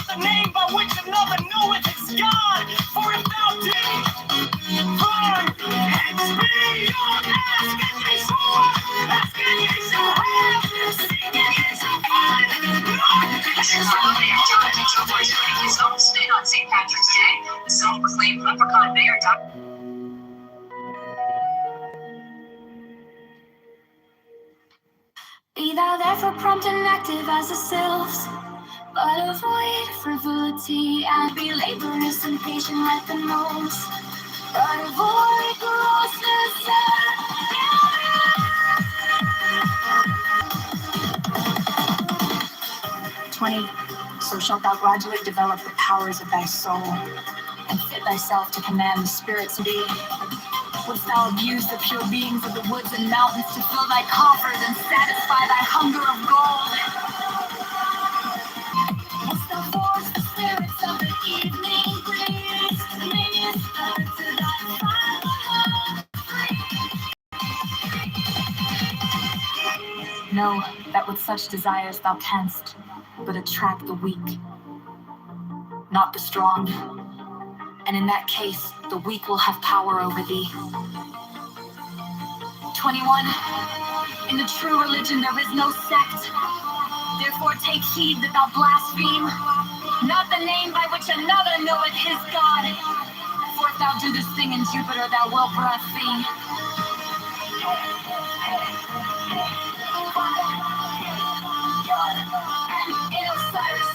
the name by which another knoweth is God. For if thou did, burn, XP, ask and ye shall, ask and ye shall have, seek and ye shall find, knock and ye shall open. His own spin on St. Patrick's Day, the self-proclaimed leprechaun mayor Dr. Be thou therefore prompt and active as the sylphs, but avoid frivolity and be laborious and patient like the gnomes, but avoid grossness and 20. So shalt thou gradually develop the powers of thy soul, and fit thyself to command the spirits to be. Wouldst thou abuse the pure beings of the woods and mountains to fill thy coffers and satisfy thy hunger of gold? Wouldst thou force the spirits of the evening breeze to minister to thy fatherhood? Know that with such desires thou canst but attract the weak, not the strong. And in that case, the weak will have power over thee. 21. In the true religion there is no sect. Therefore take heed that thou blaspheme not the name by which another knoweth his God. For if thou do this thing in Jupiter, thou wilt blaspheme. And in Osiris,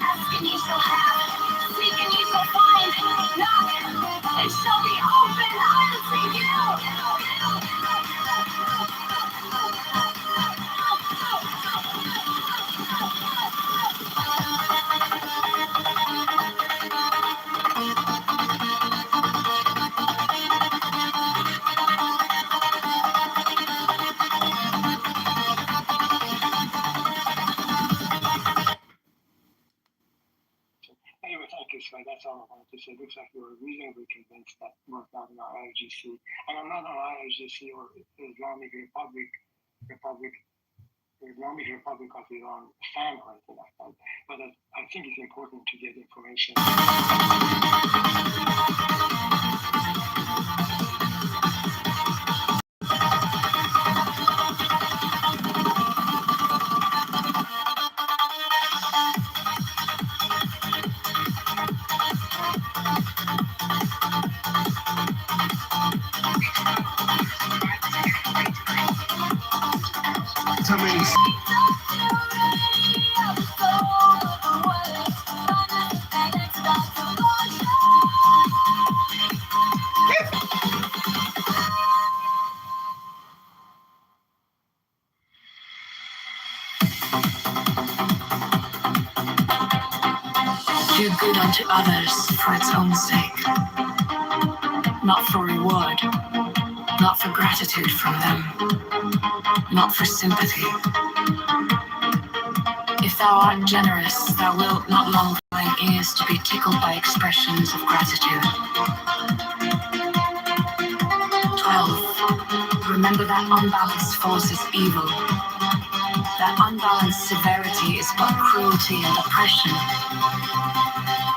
ask and ye shall have, seek and ye shall find, knock, it shall be opened unto you. Anyway, thank you, Sven. That's all I wanted to say. It looks like you were reasonably convinced that we're not in our IRGC. And I'm not an IRGC or Islamic Republic of Iran fan or anything like that. But I think it's important to get information. So many. Do good unto others for its own sake, not for reward, not for gratitude from them, not for sympathy. If thou art generous, thou wilt not long for thine ears to be tickled by expressions of gratitude. 12. Remember that unbalanced force is evil. That unbalanced severity is but cruelty and oppression.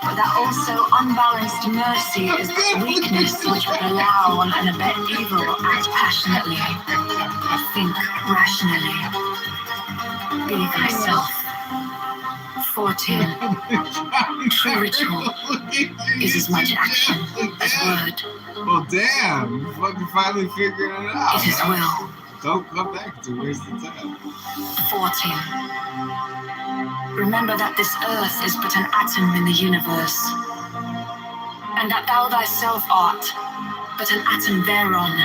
But that also unbalanced mercy is but weakness which would allow and abet evil, act passionately, think rationally, be thyself. 14. True ritual is as much action as word. Well, damn, you fucking finally figured it out. It is will. Don't come back to waste the time. 14. Remember that this earth is but an atom in the universe, and that thou thyself art but an atom thereon,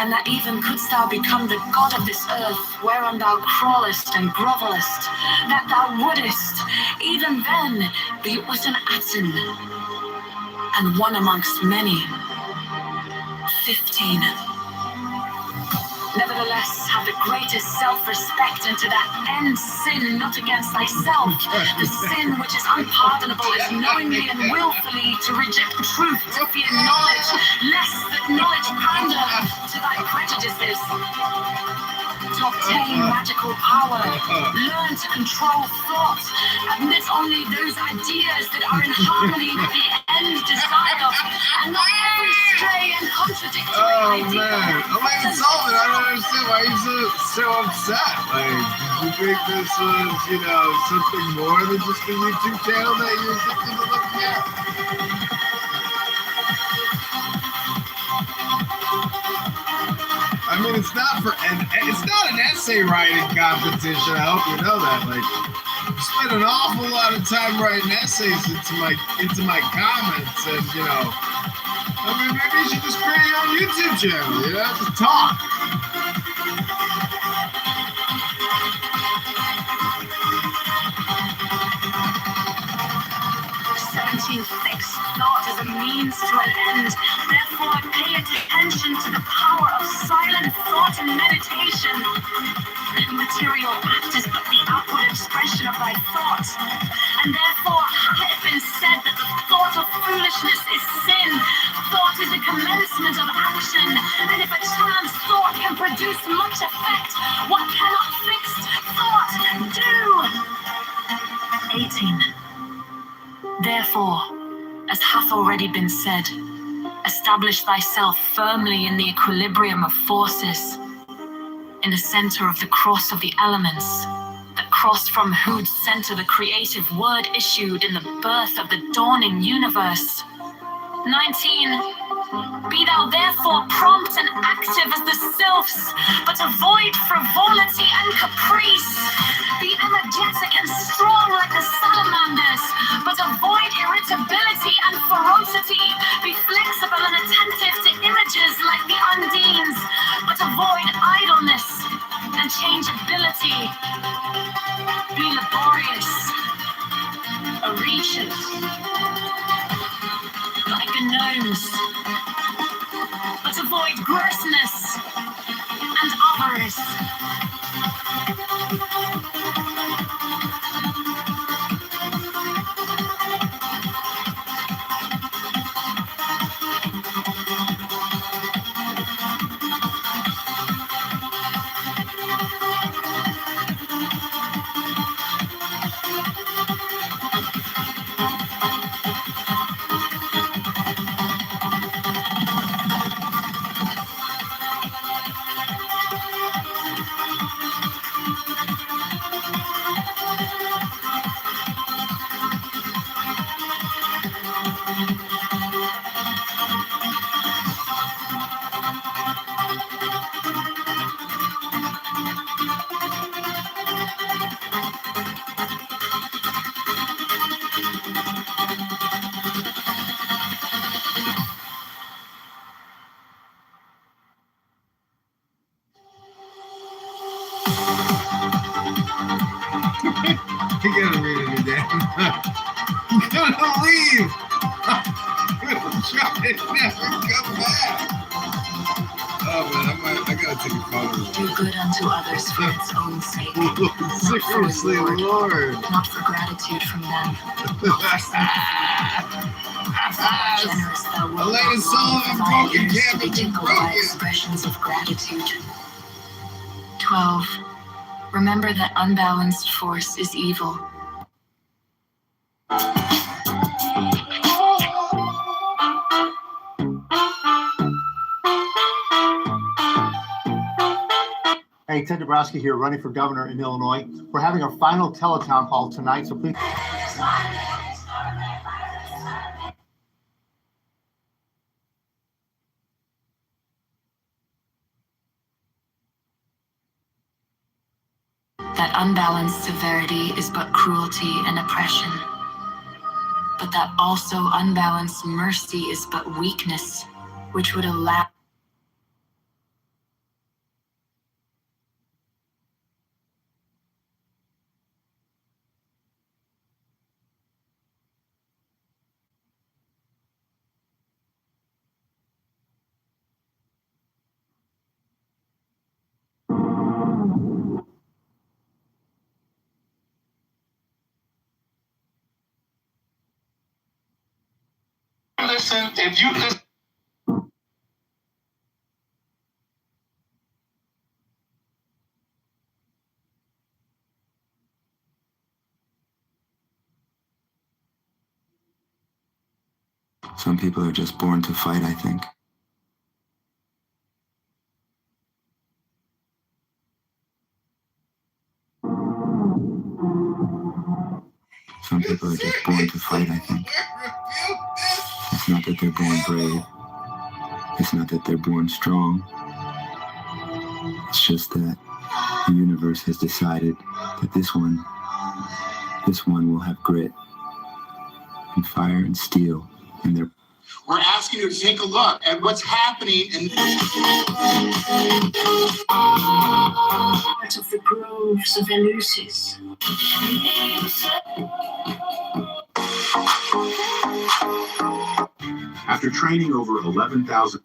and that even couldst thou become the god of this earth, whereon thou crawlest and grovellest, that thou wouldest, even then, be but an atom, and one amongst many. 15. Nevertheless, have the greatest self-respect, and to that end sin not against thyself. The sin which is unpardonable is knowingly and willfully to reject truth, to fear knowledge, lest that knowledge pander to thy prejudices. 20. obtain magical power. Learn to control thought. Admit only those ideas that are in harmony with the end desire, and not every stray and contradictory idea. Man, Elaine Sullivan, I don't understand why you're so upset. Like, did you think this was, something more than just a YouTube channel that you're addicted to looking at? I mean, it's not an essay writing competition. I hope you know that. Like, I spend an awful lot of time writing essays into my comments, and I mean, maybe you should just create your own YouTube channel. Just talk. Fixed thought is a means to an end. Therefore, pay attention to the power of silent thought and meditation. Material act is but the outward expression of thy thought. And therefore hath it been said that the thought of foolishness is sin. Thought is the commencement of action. And if a chance thought can produce much effect, what cannot fixed thought do? 18. Therefore, as hath already been said, establish thyself firmly in the equilibrium of forces, in the center of the cross of the elements, the cross from whose center the creative word issued in the birth of the dawning universe. 19. Be thou therefore prompt and active as the sylphs, but avoid frivolity and caprice. Be energetic and strong like the salamanders, but avoid irritability and ferocity. Be flexible and attentive to images like the undines, but avoid idleness and changeability. Be laborious, avaricious, like the gnomes, but avoid grossness and avarice. You gotta read it again. I'm gonna leave. I'm gonna try and never come back. Oh man, I gotta take a photo. Do good unto others for its own sake. Seriously, Lord. Not for gratitude from them. Not for sympathy. Generous thou wilt Elaine Sullivan broken cabbage and broken expressions of gratitude. 12. Remember that unbalanced force is evil. Hey, Ted Dabrowski here, running for governor in Illinois. We're having our final teletown hall tonight, so please. That unbalanced severity is but cruelty and oppression. But that also unbalanced mercy is but weakness, which would allow listen, if you listen. Some people are just born to fight, I think. Some people are just born to fight, I think. It's not that they're born brave. It's not that they're born strong. It's just that the universe has decided that this one will have grit and fire and steel in their... We're asking you to take a look at what's happening in Part of the groves of Eleusis. After training over 11,000.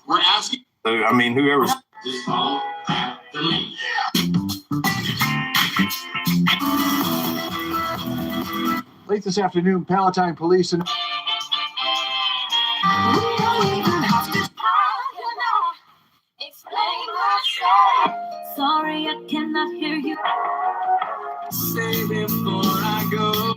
We're asking. I mean, whoever's. Late this afternoon, Palatine Police and Sorry, I cannot hear you. Say before I go.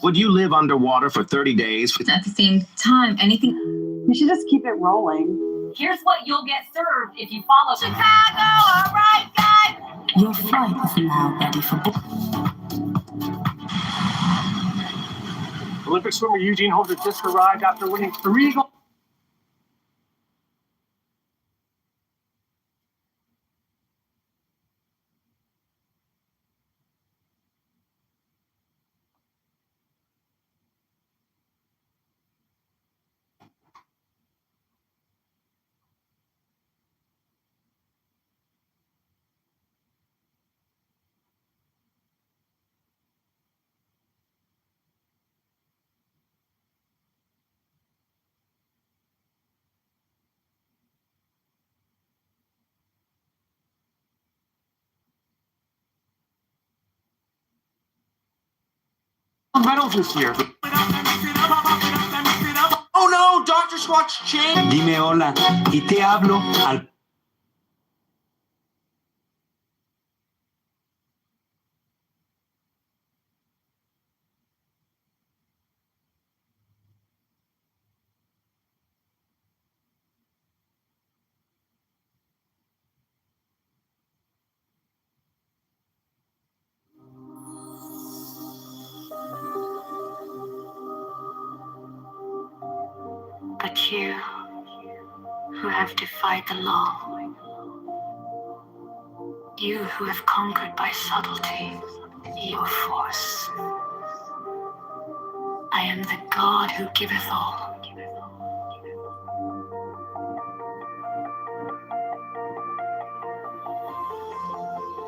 Would you live underwater for 30 days? At the same time, anything. You should just keep it rolling. Here's what you'll get served if you follow Chicago, all right, guys? Your flight is now ready for Olympic swimmer Eugene Holder just arrived after winning 3 gold. Medals this year. Oh no, Dr. Schwartz changed. Dime hola y te hablo al... But you, who have defied the law, you who have conquered by subtlety, your force. I am the God who giveth all.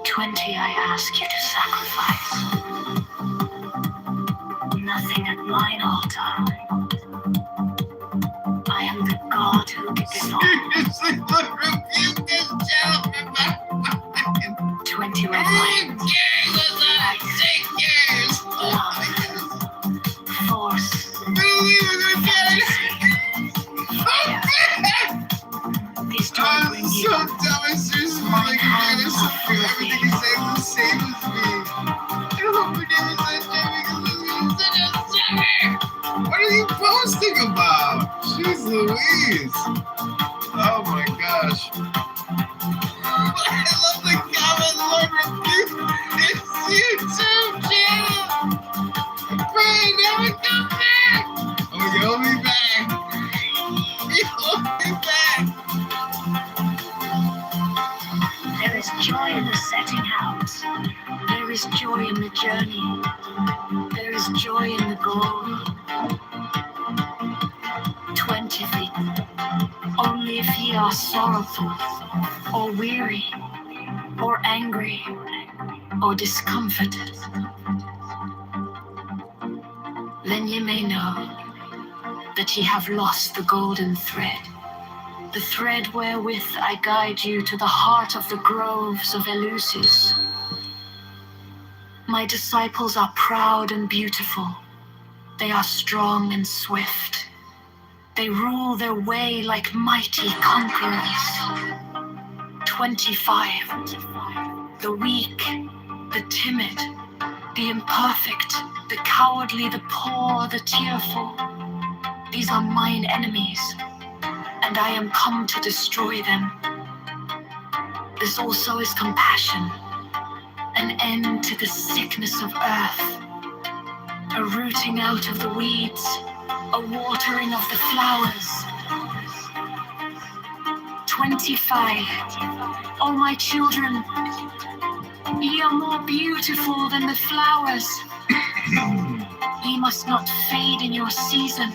$20 I ask you to sacrifice. Nothing at mine altar. I am the God who giveth all. Seriously, look, rebuke this gentleman. 21 lions. Love. Force. These don't bring you. So dumb. I seriously, like, I just feel everything he said was the same posting about? Jeez Louise. Oh my gosh. I love the comment, Lord Rebuke. It's YouTube channel. Pray, never come back. Oh, you'll be back. You'll be back. There is joy in the setting out. There is joy in the journey. There is joy in the goal. 20 feet. Only if ye are sorrowful, or weary, or angry, or discomforted, then ye may know that ye have lost the golden thread, the thread wherewith I guide you to the heart of the groves of Eleusis. My disciples are proud and beautiful. They are strong and swift. They rule their way like mighty conquerors. 25. The weak, the timid, the imperfect, the cowardly, the poor, the tearful. These are mine enemies, and I am come to destroy them. This also is compassion, an end to the sickness of earth, a rooting out of the weeds, a watering of the flowers. 25. O my children, ye are more beautiful than the flowers. Ye must not fade in your season.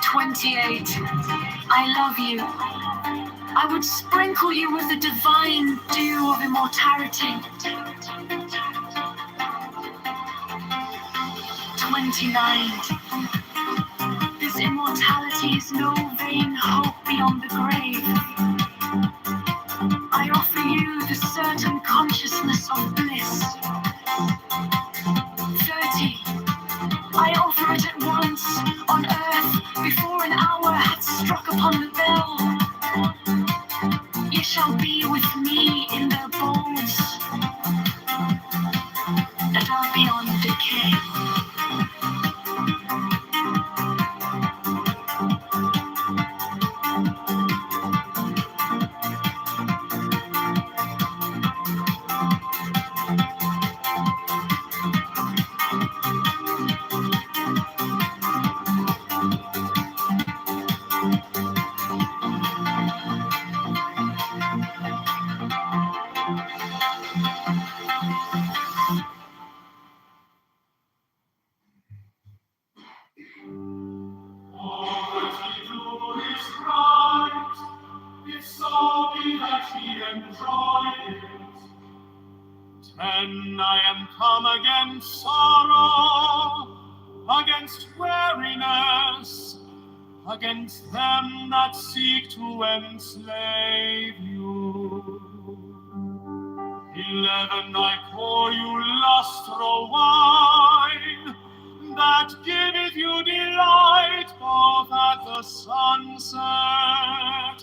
28. I love you. I would sprinkle you with the divine dew of immortality. 29. This immortality is no vain hope beyond the grave. I offer you the certain consciousness of bliss. 30. I offer it at once on earth before an hour hath struck upon the bell. Ye shall be with me in their bowls that are beyond decay. And I am come against sorrow, against weariness, against them that seek to enslave you. 11, I pour you lustral wine, that giveth you delight both at the sunset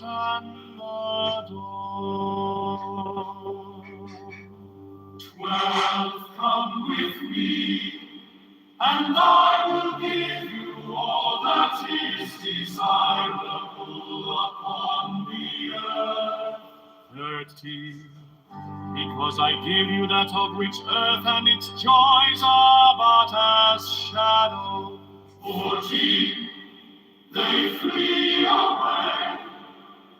and the dawn. 12, come with me, and I will give you all that is desirable upon the earth. 13, because I give you that of which earth and its joys are but as shadow. 14, they flee away,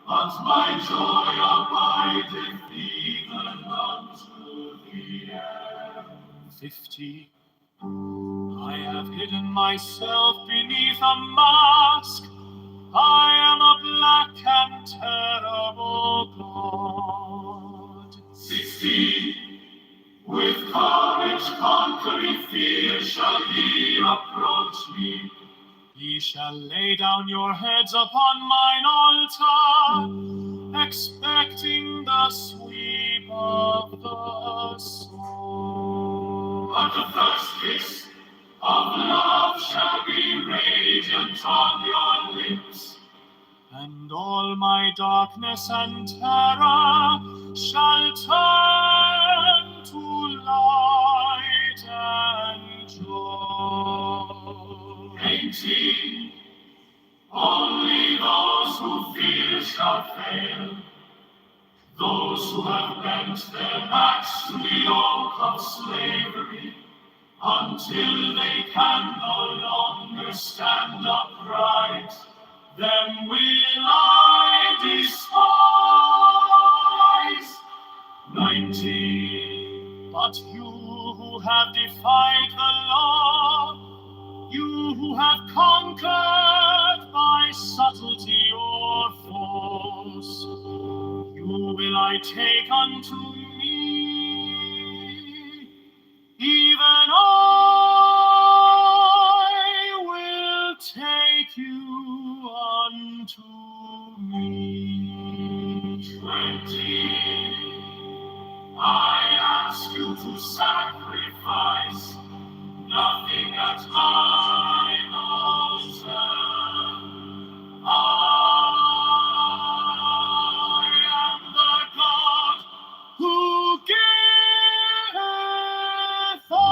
but my joy abideth even unto the end. 15, I have hidden myself beneath a mask. I am a black and terrible God. 16, with courage conquering fear shall ye approach me. Ye shall lay down your heads upon mine altar, expecting the sweep of the sword. But the first kiss of love shall be radiant on your lips, and all my darkness and terror shall turn to light and joy. 19. Only those who fear shall fail. Those who have bent their backs to the yoke of slavery until they can no longer stand upright, them will I despise. 19. But you who have defied the law, you who have conquered by subtlety or force, you will I take unto me, even I will take you unto me. 20. I ask you to sacrifice nothing at mine altar. I am the God who giveth all.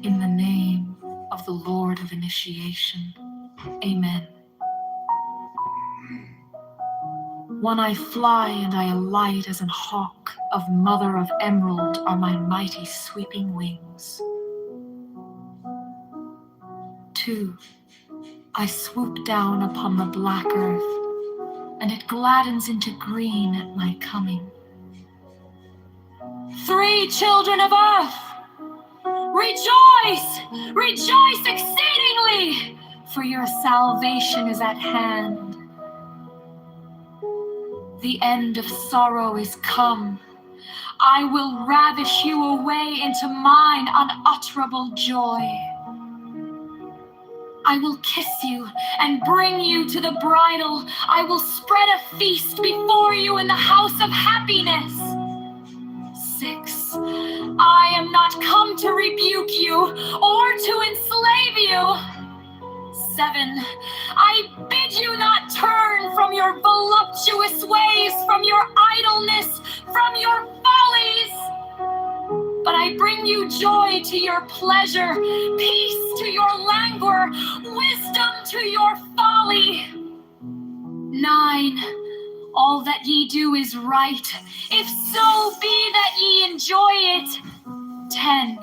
In the name of the Lord of Initiation, Amen. One I fly and I alight as an hawk, of mother of emerald are my mighty sweeping wings. 2. I swoop down upon the black earth, and it gladdens into green at my coming. 3, children of earth, rejoice, rejoice exceedingly, for your salvation is at hand. The end of sorrow is come. I will ravish you away into mine unutterable joy. I will kiss you and bring you to the bridal. I will spread a feast before you in the house of happiness. 6. I am not come to rebuke you or to enslave you. 7. I bid you not turn from your voluptuous ways, from your idleness, from your follies. But I bring you joy to your pleasure, peace to your languor, wisdom to your folly. 9. All that ye do is right, if so be that ye enjoy it. 10.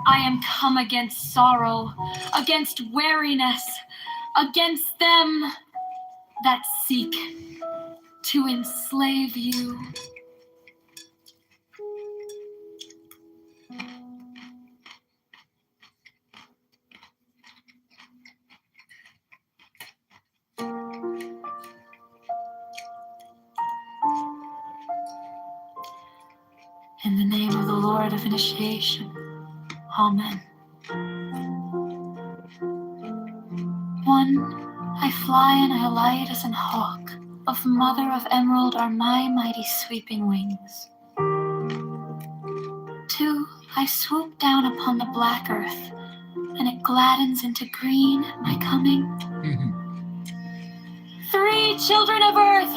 I am come against sorrow, against weariness, against them that seek to enslave you. In the name of the Lord of Initiation, Amen. 1. I fly and I alight as an hawk, of mother of emerald are my mighty sweeping wings. 2. I swoop down upon the black earth, and it gladdens into green at my coming. 3. Children of earth,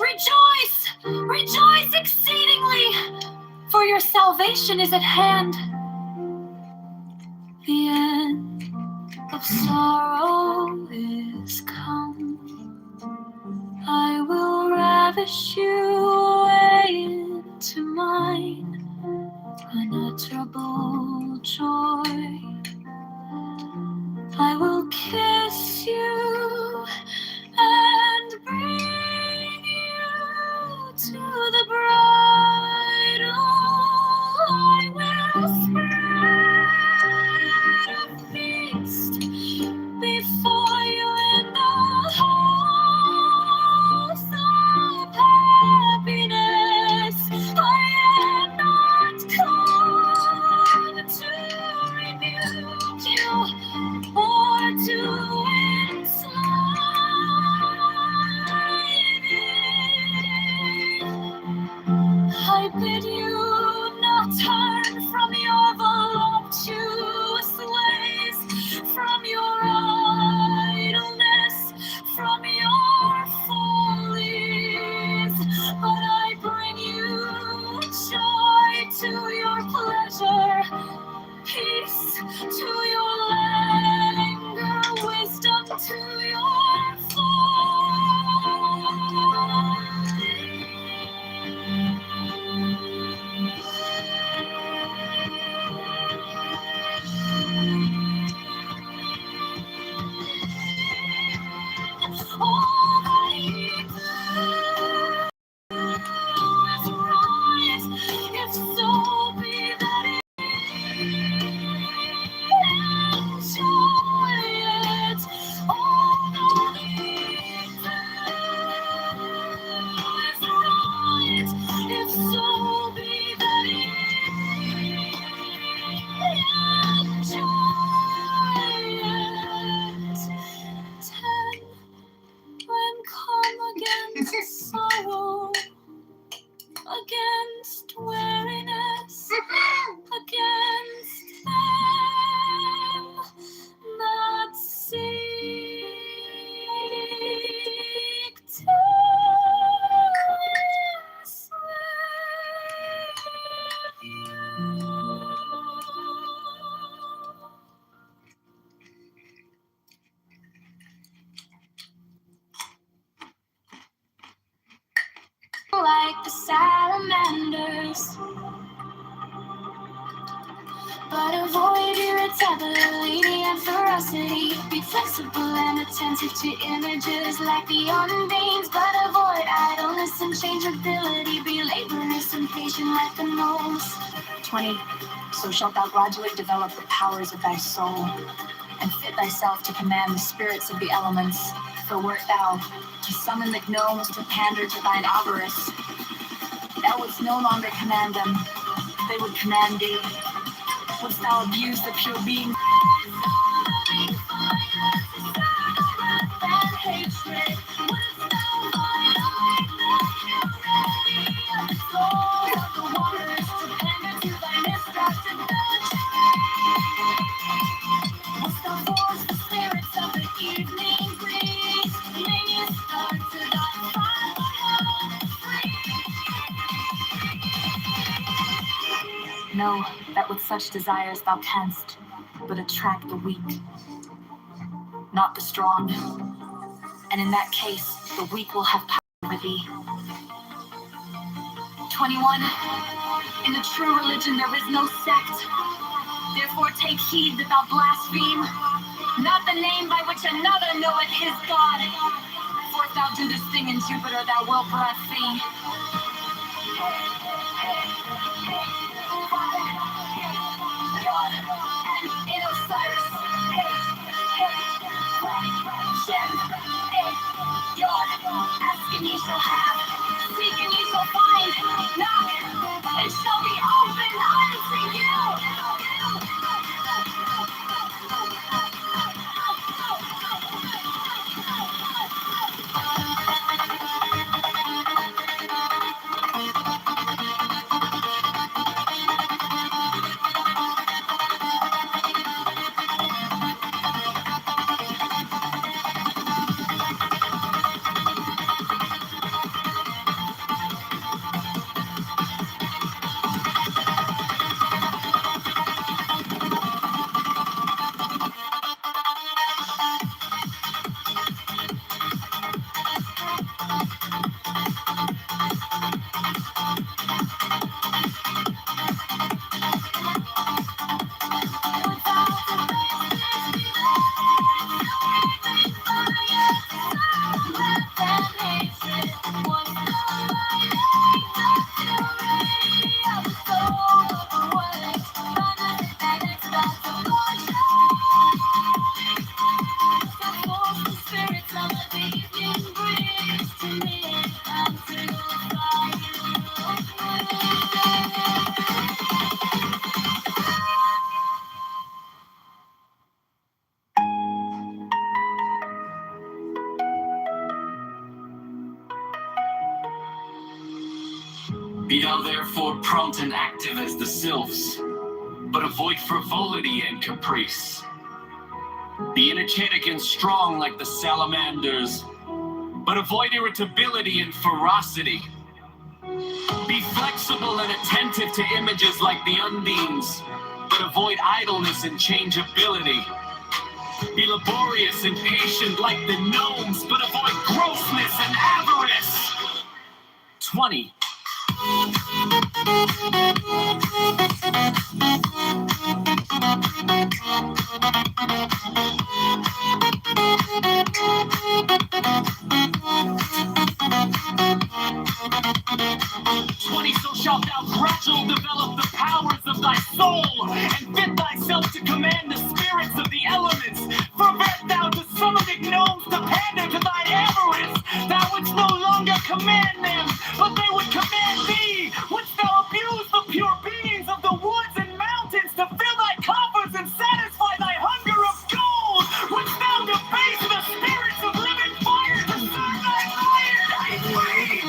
rejoice, rejoice exceedingly, for your salvation is at hand. The end of sorrow is come. I will ravish you away into mine unutterable joy. I will kiss you and bring you to the bridal. I will spread a feast before you in the house of happiness. I am not come to rebuke to your anger, wisdom to your all that he does is right, if so be that it enjoy it. All that he does is right, if so be that it enjoy it. 10. When come against sorrow, against weariness, against them that seek to enslave you. Like the salamanders, but avoid irritability and ferocity. Be flexible and attentive to images like the undines, but avoid idleness and changeability. Be laborious and patient like the gnomes. 20. So shalt thou gradually develop the powers of thy soul, and fit thyself to command the spirits of the elements. For wert thou to summon the gnomes to pander to thine avarice, thou wouldst no longer command them, they would command thee. Wouldst thou abuse the pure being? Know that with such desires thou canst but attract the weak, not the strong. And in that case, the weak will have power over thee. 21. In the true religion there is no sect. Therefore take heed that thou blaspheme not the name by which another knoweth his God. For if thou do this thing in Jupiter, thou wilt blaspheme. And in Osiris, ask and ye shall have, seek and ye shall find, knock, it shall be opened unto you. Be thou therefore prompt and active as the sylphs, but avoid frivolity and caprice. Be energetic and strong like the salamanders, but avoid irritability and ferocity. Be flexible and attentive to images like the undines, but but avoid idleness and changeability. Be laborious and patient like the gnomes, but avoid grossness and avarice. 20. So shalt thou gradual develop the powers of thy soul, and fit thyself to command the spirits of the elements. For wert thou to summon the gnomes to pander to thine avarice, thou wouldst no longer command them, but they would command thee. Wouldst thou abuse the pure beings of the woods and mountains to fill thy coffers and satisfy thy hunger of gold? Wouldst thou debase the spirits of living fire to serve thy iron? I pray.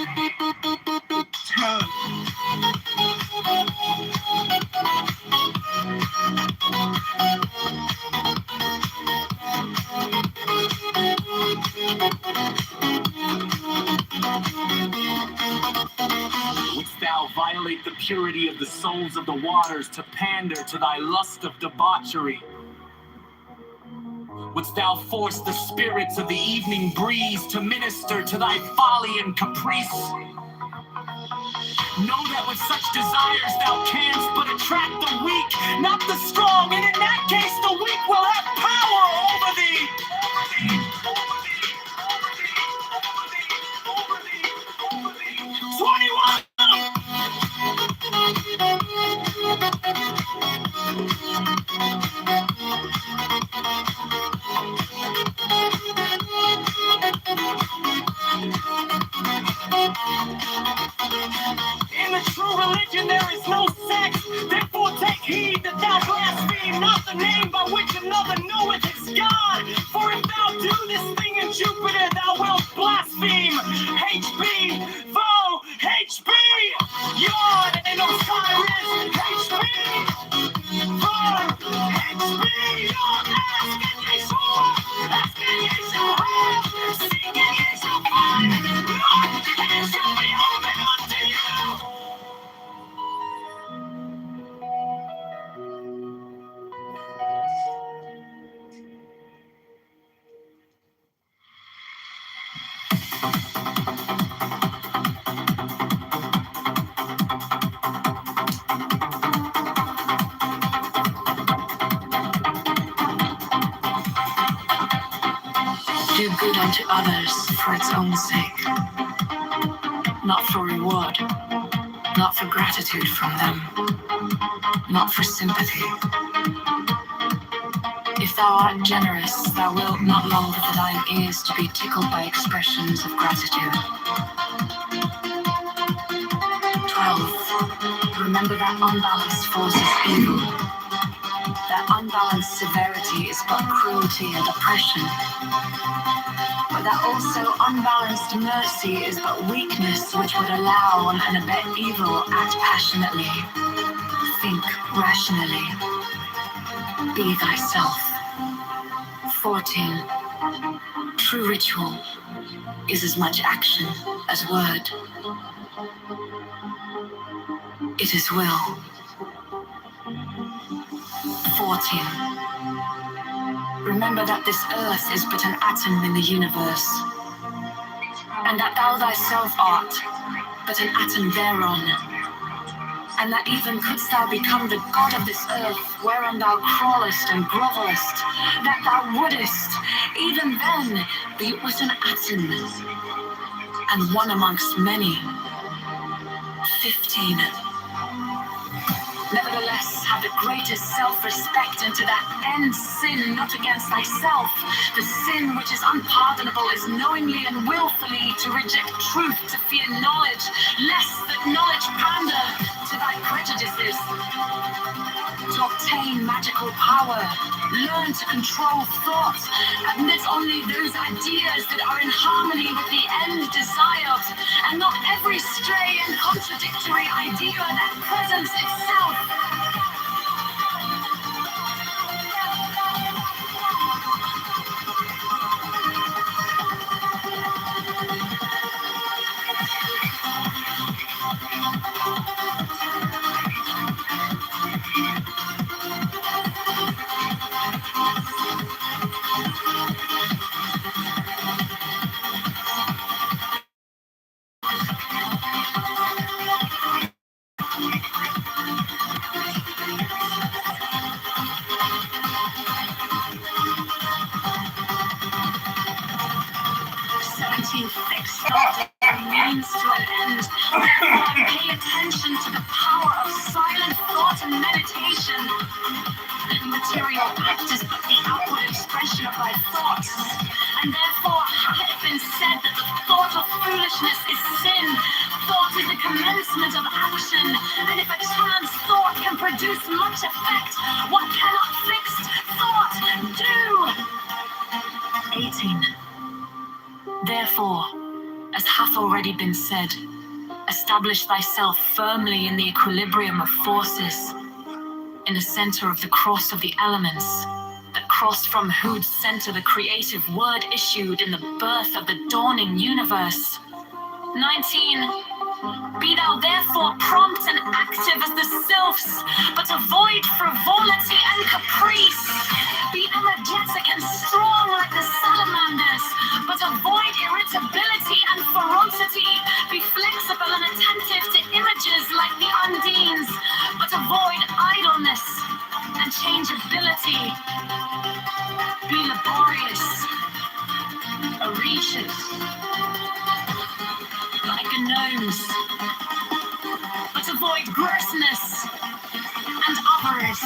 Wouldst thou violate the purity of the souls of the waters to pander to thy lust of debauchery? Wouldst thou force the spirits of the evening breeze to minister to thy folly and caprice? Know that with such desires thou canst but attract the weak, not the strong, and in that case the weak will have power over thee. 21! In the true religion there is no sex, therefore take heed that thou blaspheme not the name by which another knoweth his God. For if thou do this thing in Jupiter, thou wilt blaspheme HB, Vo, HB, Yod, and Osiris, HB, Vo, HB, Yod, ask and ye shall have, seek and ye shall find, knock and it shall be opened unto you. Do good unto others for its own sake, not for reward, not for gratitude from them, not for sympathy. If thou art generous, thou wilt not long for thine ears to be tickled by expressions of gratitude. 12. Remember that unbalanced force is evil. That unbalanced severity is but cruelty and oppression. But that also unbalanced mercy is but weakness which would allow and abet evil. Act passionately. Think rationally. Be thyself. 14. True ritual is as much action as word. It is will. 14. Remember that this earth is but an atom in the universe, and that thou thyself art but an atom thereon, and that even couldst thou become the god of this earth whereon thou crawlest and grovellest, that thou wouldest even then be but an atom, and one amongst many. 15. Nevertheless, have the greatest self-respect, and to that end sin not against thyself. The sin which is unpardonable is knowingly and willfully to reject truth, to fear knowledge, lest that knowledge pander to thy prejudices. To obtain magical power, learn to control thought, admit only those ideas that are in harmony with the end desired, and not every stray and contradictory idea that presents itself. making fixed thought a means to an end. Therefore, pay attention to the power of silent thought and meditation. Material act is but the outward expression of thy thoughts. And therefore hath it been said that the thought of foolishness is sin. Thought is the commencement of action. And if a chance thought can produce much effect, what cannot fixed thought do? 18. Therefore, as hath already been said, establish thyself firmly in the equilibrium of forces, in the center of the cross of the elements, the cross from whose center the creative word issued in the birth of the dawning universe. 19. Be thou therefore prompt and active as the sylphs, but avoid frivolity and caprice. Be energetic and strong like the salamanders, but avoid irritability and ferocity. Be flexible and attentive to images like the undines, but avoid idleness and changeability. Be laborious, audacious, like a gnomes, but avoid grossness and avarice.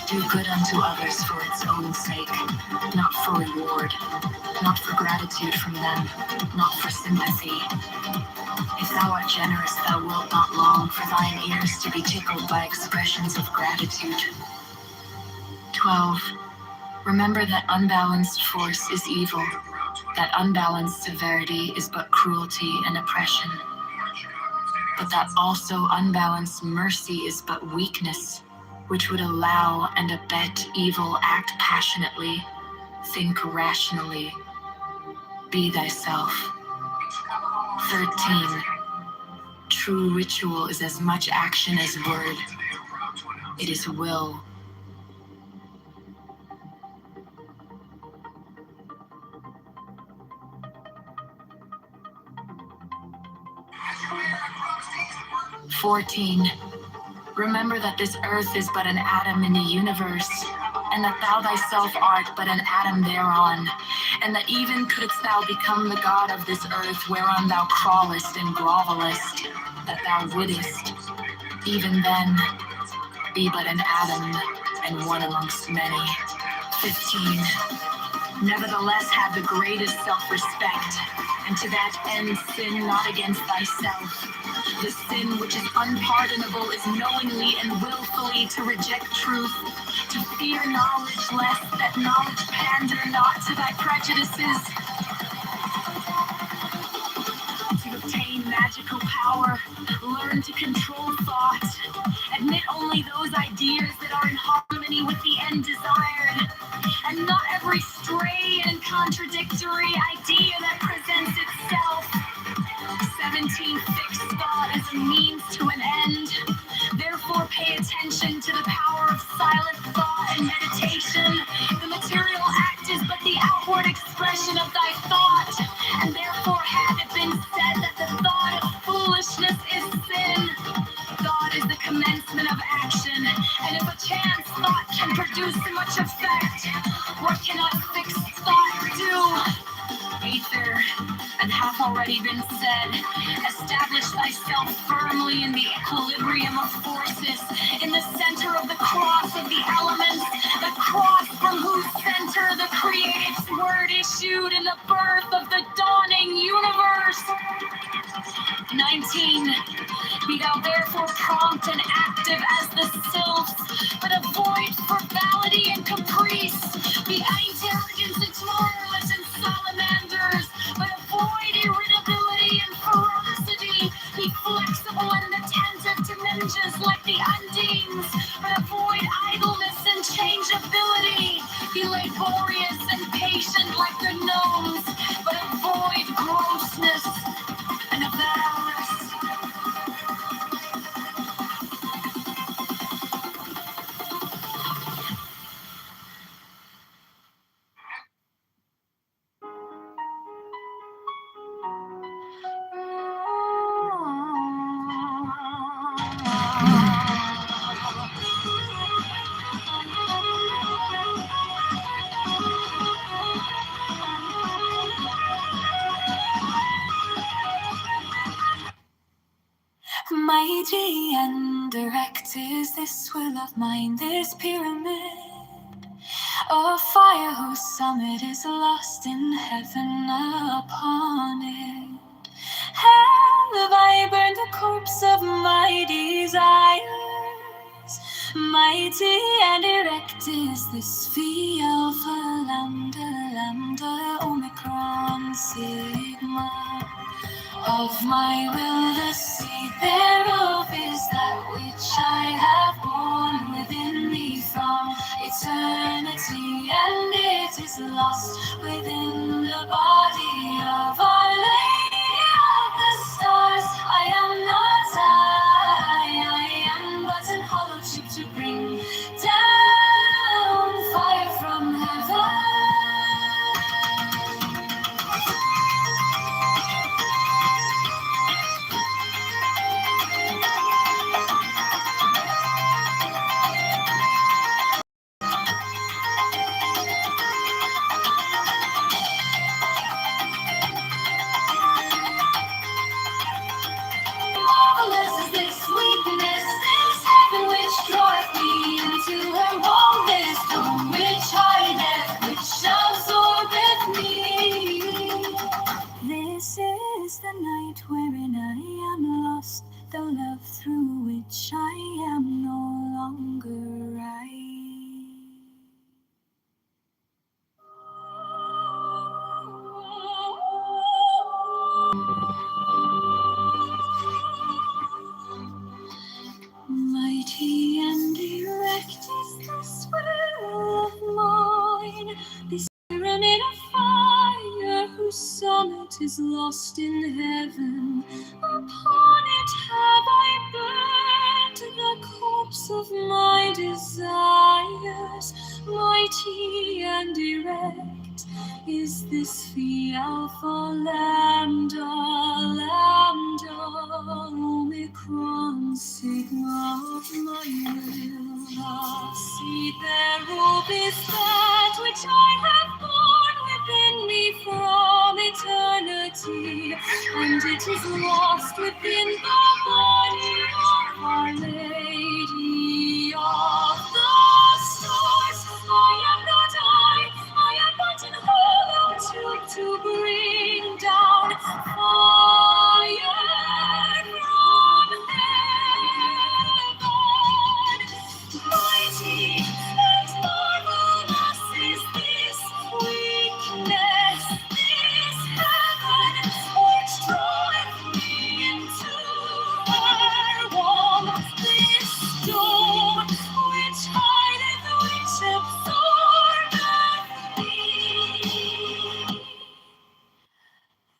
Do good unto others for its own sake, not for reward, not for gratitude from them, not for sympathy. If thou art generous, thou wilt not long for thine ears to be tickled by expressions of gratitude. 12. Remember that unbalanced force is evil, that unbalanced severity is but cruelty and oppression, but that also unbalanced mercy is but weakness, which would allow and abet evil, act passionately, think rationally, be thyself. 13. True ritual is as much action as word. It is will. "14. Remember that this earth is but an atom in the universe, and that thou thyself art but an atom thereon, and that even couldst thou become the god of this earth whereon thou crawlest and grovelest, that thou wouldest, even then, be but an atom and one amongst many. 15. Nevertheless have the greatest self-respect, and to that end sin not against thyself. The sin which is unpardonable is knowingly and willfully to reject truth, to fear knowledge lest that knowledge pander not to thy prejudices, to obtain magical power, learn to control thought, admit only those ideas that are in harmony with the end desired, and not every stray and contradictory idea that presents itself. 17. Fixed thought as a means to an end. Therefore pay attention to the power of silent thought and meditation. The material act is but the outward expression of thy thought, and therefore hath it been said that the thought of foolishness is sin. Thought is the commencement of action, and if a chance thought can produce much effect, what cannot fixed thought do? Aether and hath already been said. Establish thyself firmly in the equilibrium of forces, in the center of the cross of the elements, the cross from whose center the Creator's word issued in the birth of the dawning universe. 19. Be thou therefore prompt and active as the sylphs, but avoid frivolity and caprice. Be intelligent and tomorrowless and salamanders, but avoid irritability and ferocity. Be flexible and attentive to ninjas like the undines, but avoid idleness and changeability. Be laborious and patient like the gnomes, but avoid grossness and avarice. Mighty and direct is this will of mine, this pyramid of fire whose summit is lost in heaven upon it. Have I burned the corpse of my desires? Mighty and erect is this Phi Alpha Lambda Lambda Omicron Sigma. Of my will the seed thereof is that which I have born within me from eternity, and it is lost within the body of Our Lady of the Stars. I am not I am but an hollow chip to bring down fire from heaven. Marvelous is this sweetness, this heaven which draweth me into her wildness, dome which hideth, which absorbeth me. This is the night wherein I am lost, the love through which I am no longer I. Mighty and erect is this will of mine, this pyramid of fire whose summit is lost in heaven. Upon it have I burned the corpse of my desires. Mighty and erect is this Phi Alpha Lambda Lambda Omicron Sigma of my will. The seed thereof is that which I have born within me from eternity, and it is lost within the body of Our Lady of the Stars. I am not I am but an hollow tube to bring down fire from heaven. Mighty and marvelous is this weakness, this heaven which draweth me into her wall, this dome which hideth, which absorbeth me.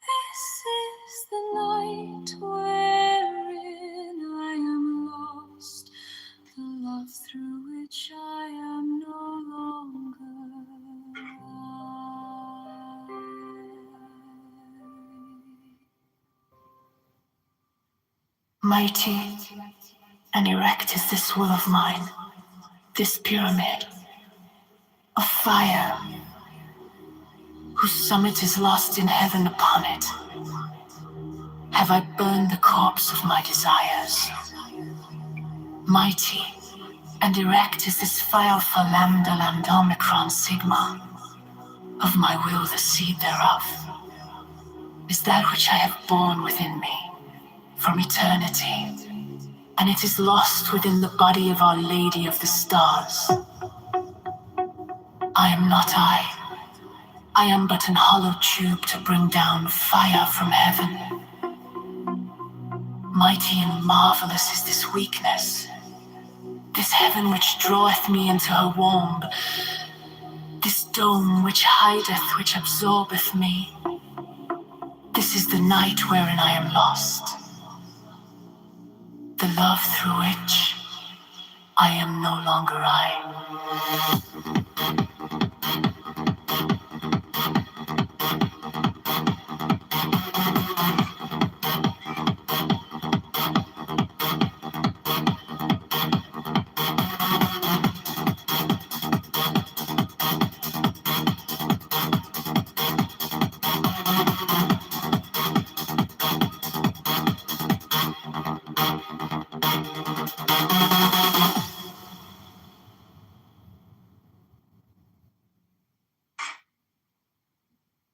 This is the night wherein I am lost, the love through which I am no longer I. Mighty and erect is this will of mine, this pyramid of fire whose summit is lost in heaven upon it. have I burned the corpse of my desires. Mighty and erect is this fire for lambda, lambda, omicron, sigma. Of my will the seed thereof is that which I have borne within me from eternity, and it is lost within the body of Our Lady of the Stars. I am not I am but an hollow tube to bring down fire from heaven. Mighty and marvelous is this weakness, this heaven which draweth me into her womb, this dome which hideth, which absorbeth me. This is the night wherein I am lost, the love through which I am no longer I.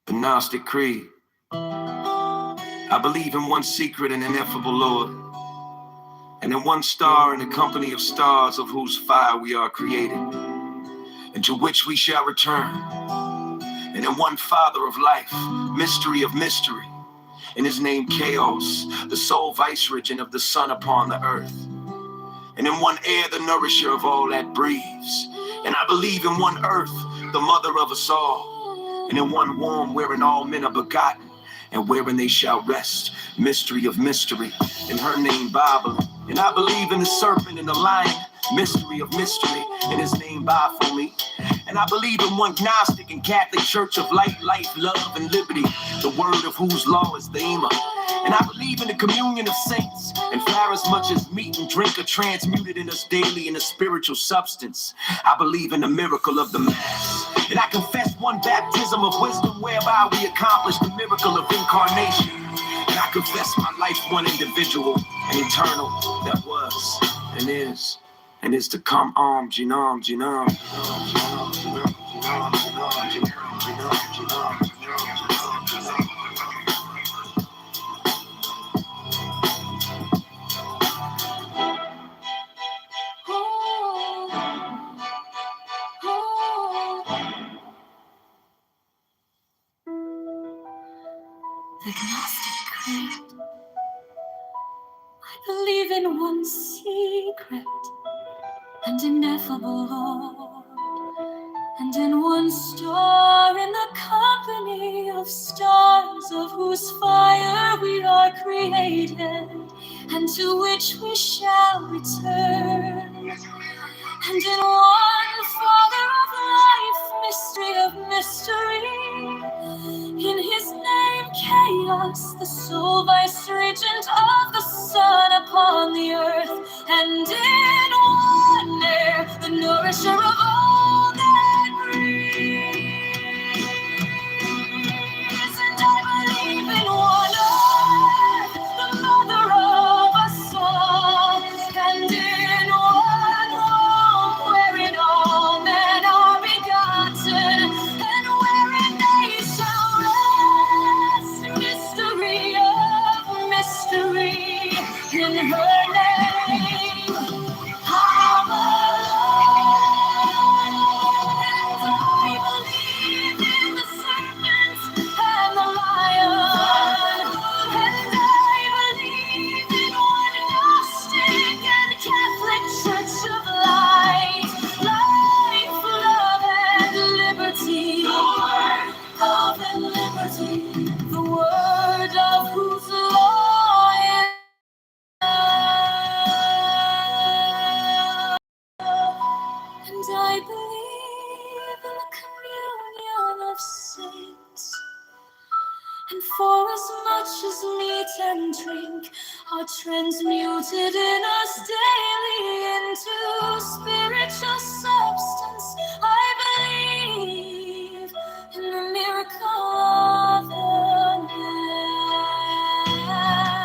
The Gnostic Creed. I believe in one secret and ineffable Lord, and in one star in the company of stars of whose fire we are created, and to which we shall return, and in one Father of life, mystery of mystery, in his name Chaos, the sole viceregent of the sun upon the earth, and in one air the nourisher of all that breathes, and I believe in one earth, the mother of us all, and in one womb wherein all men are begotten, and wherein they shall rest, mystery of mystery, in her name Babylon. And I believe in the serpent and the lion, mystery of mystery, in his name Baphomet. And I believe in one Gnostic and Catholic church of light, life, love, and liberty, the word of whose law is the Ema. And I believe in the communion of saints, and for as much as meat and drink are transmuted in us daily in a spiritual substance, I believe in the miracle of the Mass. And I confess one baptism of wisdom whereby we accomplish the miracle of incarnation. And I confess my life one individual and eternal that was and is to come. Genome. The Gnostic Creed. I believe in one secret and ineffable Lord, and in one star in the company of stars of whose fire we are created, and to which we shall return. And in one Father of life, mystery of mystery, in his name Chaos, the sole viceregent of the sun upon the earth, and in one air, the nourisher of all that breathes. And I believe in one earth, the mother of us all, and in one womb wherein all men are begotten, and wherein they shall rest, mystery of mystery, in her name, and I believe in the serpent and the lion, and I believe in one Gnostic and Catholic church of light, life, love, and liberty. The word of and liberty, the word of whose law is and I believe in the communion of saints. And for as much as meat and drink are transmuted in us daily into spiritual substance, I believe in the miracle of the Mass.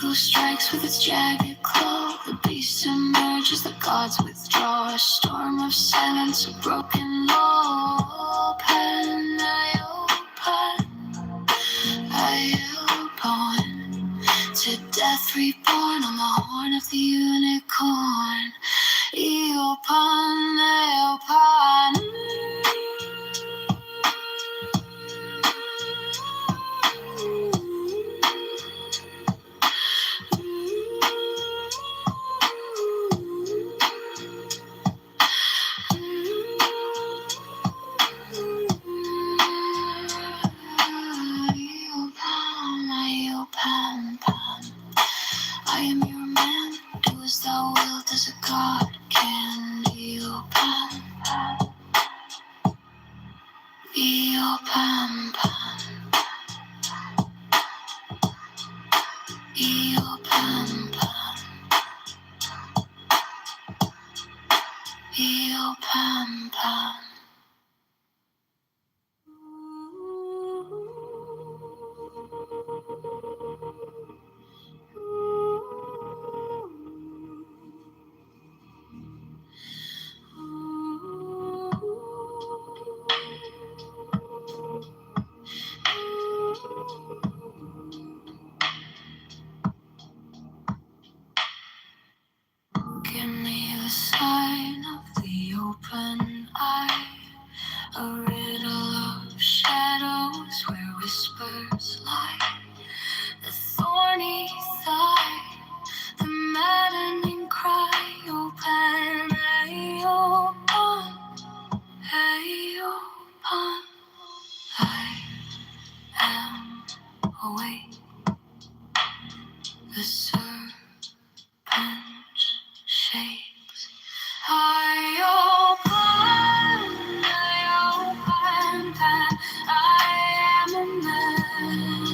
eagle strikes with its jagged claw. The beast emerges, the gods withdraw. A storm of silence, a broken law. Open, I open. To death reborn on the horn of the unicorn. Eopan, Eopan. I am your man, do as thou wilt as a god can. Eopan, Eopan, Eopan, Eopan. Give me the sign of the open eye, a riddle of shadows where whispers lie, the thorny thigh, the maddening cry. Open, ay, open, ay, open. I am awake, the serpent shakes. I open, that I am a man.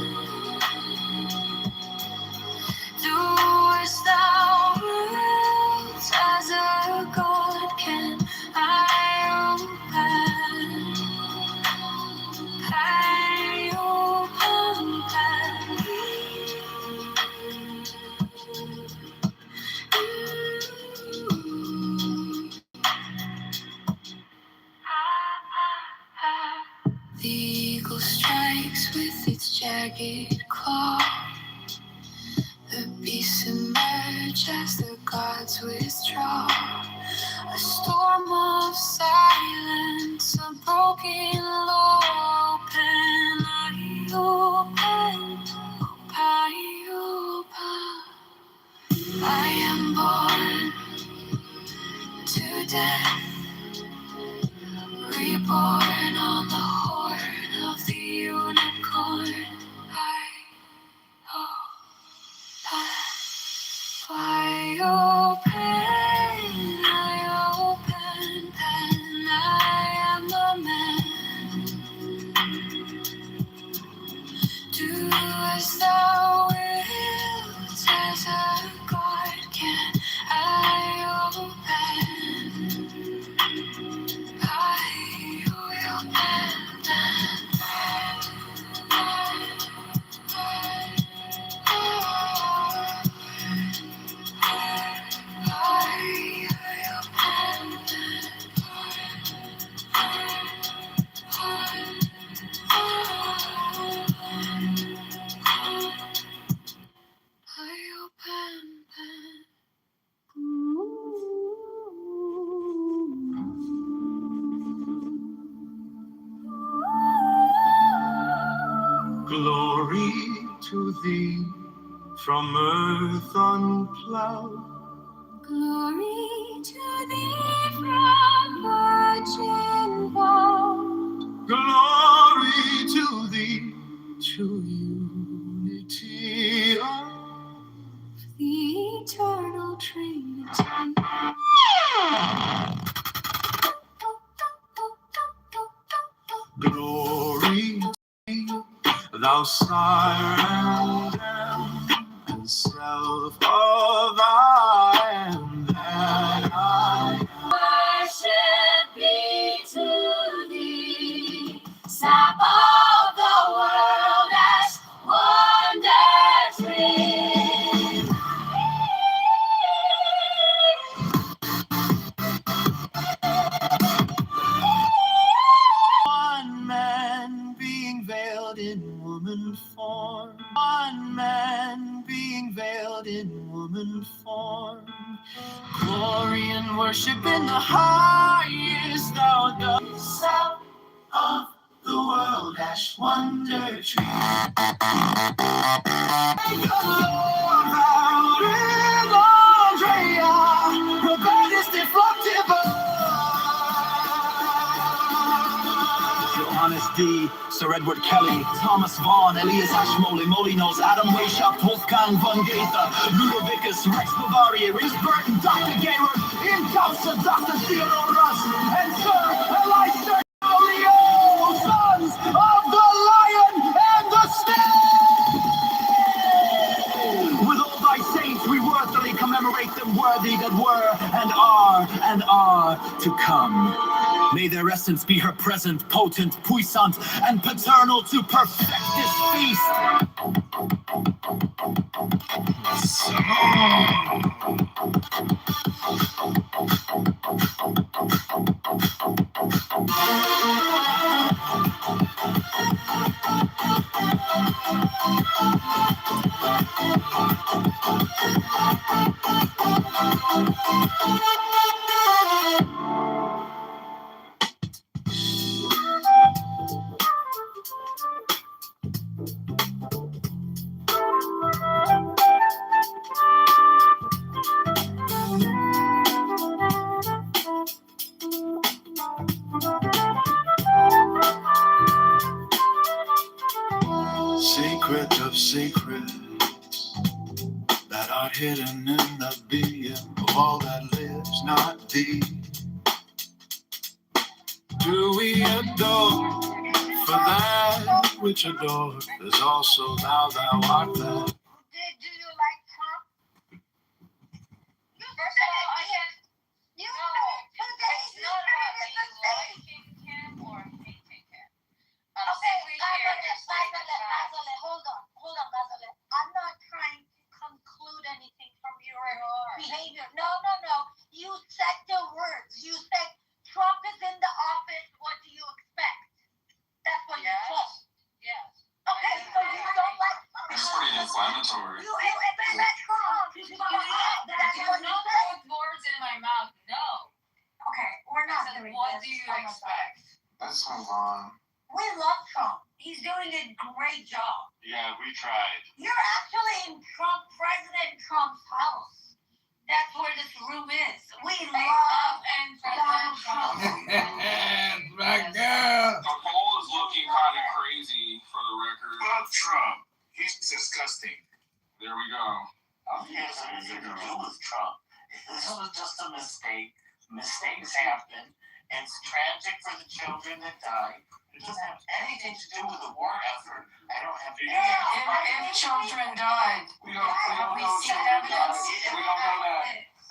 Do as thou wilt, as a god can. I open, the eagle strikes with its jagged claw. The beasts emerge as the gods withdraw. A storm of silence, a broken law. Open, I open, I open. I am born to death, reborn on the horn of the unicorn. I open, pen, I am a man. Do as thou wilt, as a god can. I open, Glory to thee from earth unplowed. Glory to thee from virgin vow. Glory to thee, to unity of the eternal Trinity. glory to thee, thou sire and am, and self of I am that I am. Worship be to thee, sap of the world as wonders free. human form. One man being veiled in woman form. Glory and worship in the highest, thou the south of the world, ash wonder tree. The Lord out in Andrea, the bed is deflectible. Johannes D., Sir Edward Kelly, Thomas Vaughan, Elias Ashmole, Molinos, Adam Weishaupt, Wolfgang von Goethe, Ludovicus, Rex Bavaria, Rhys Burton, Dr. Gaylord, in Towson, Dr. Theodore Russ, and Sir Elisha Leo, sons of the Lion and the Snake! With all thy saints we worthily commemorate them worthy that were and are to come. May their essence be her present, potent, puissant, and paternal to perfect this feast. Secret of secrets that are hidden in the being of all that lives, not thee. Do we adore for that which adores is also thou art that? Do you like Trump? First of all, I can't. You it's not about me liking him or hating him. Okay, Gazole, hold on, Gazole. I'm not trying to conclude anything from your behavior. No. You said the words. You said Trump is in the office. What do you expect? That's what you said. Yes. Okay, so you don't like Trump. It's pretty inflammatory. You expect Trump to come out. That's what you said. Put words in my mouth. No. Okay, we're not doing this. What do you expect? Let's move on. We love Trump. He's doing a great job. Yeah, we tried. You're actually in President Trump's house. That's where this room is. We love and Donald Trump. My girl. The poll is looking kind of crazy for the record. Love Trump. He's disgusting. There we go. He has anything to do with Trump. This was just a mistake. Mistakes happen. And it's tragic for the children that died. It doesn't have anything to do with the war effort. I don't have any If children died, We don't know children died.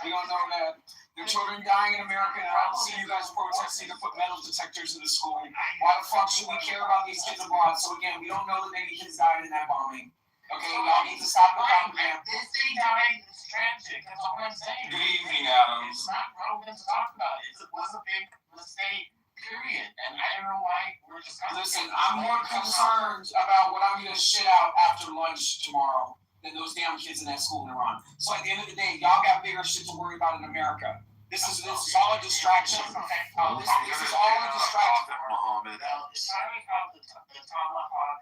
We don't know that. There are children dying in America, and I don't see you guys protesting to put metal detectors in the school. Why the fuck should we care about these kids abroad? So again, we don't know that many kids died in that bombing. Okay, y'all need to stop the propaganda. This thing died. It's tragic. That's all I'm saying. Good evening, Adams. It's not relevant to talk about it. It was a big mistake, period. And I don't know why we're discussing it. Listen, I'm more concerned about what I'm gonna shit out after lunch tomorrow than those damn kids in that school in Iran. So at the end of the day, y'all got bigger shit to worry about in America. This is all a distraction. This is all a distraction. Muhammad. It's not about the tomahawk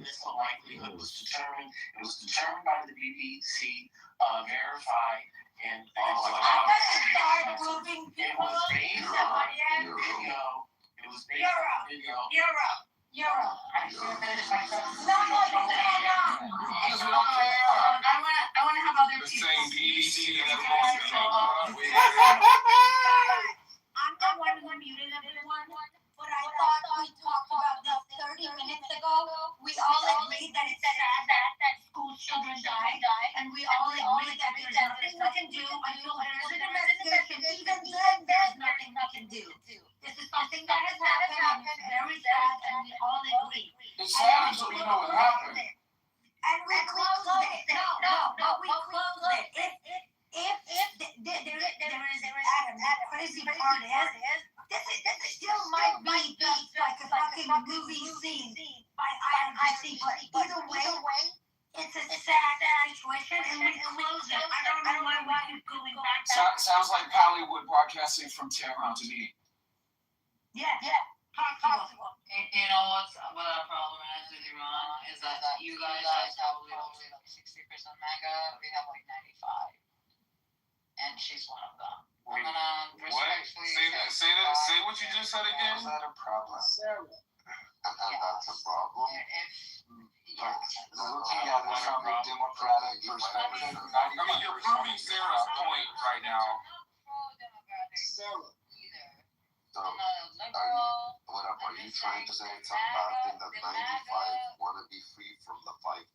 missile likelihood was determined. It was determined by the BBC, verified, and I'm gonna start moving people. it was based on video. It was based on video. Europe. I can't finish my sentence. No, you cannot. Because we don't care. I want to have other The people. same BBC that I'm the one who muted everyone, but I thought we talked about this 30 minutes ago. We all agreed that it's sad that school children die, and we all agreed that there's nothing we can do until there's an investigation. Even then, there's nothing we can do. This is something that has happened, and it's very sad, and we all agree. It's sad until we know what happened. And we closed it. No, we closed it. If there is Adam, that crazy part is, this still might be like a fucking movie scene by Iron I see, but either way, it's a sad situation, and we close it. I don't know why we keep going back. Sounds like Hollywood broadcasting from Tehran to me. Yeah, possible. You know what our problem is with Iran is that you guys have only like 60% MAGA. We have like 95, and she's one of them. I'm gonna respectfully say what you just said again. Is that a problem? And that's a problem? Looking at it from a democratic perspective, I mean, you're proving Sarah's point right now. So, are you trying to say it's a bad thing that 95 want to be free from the 5%?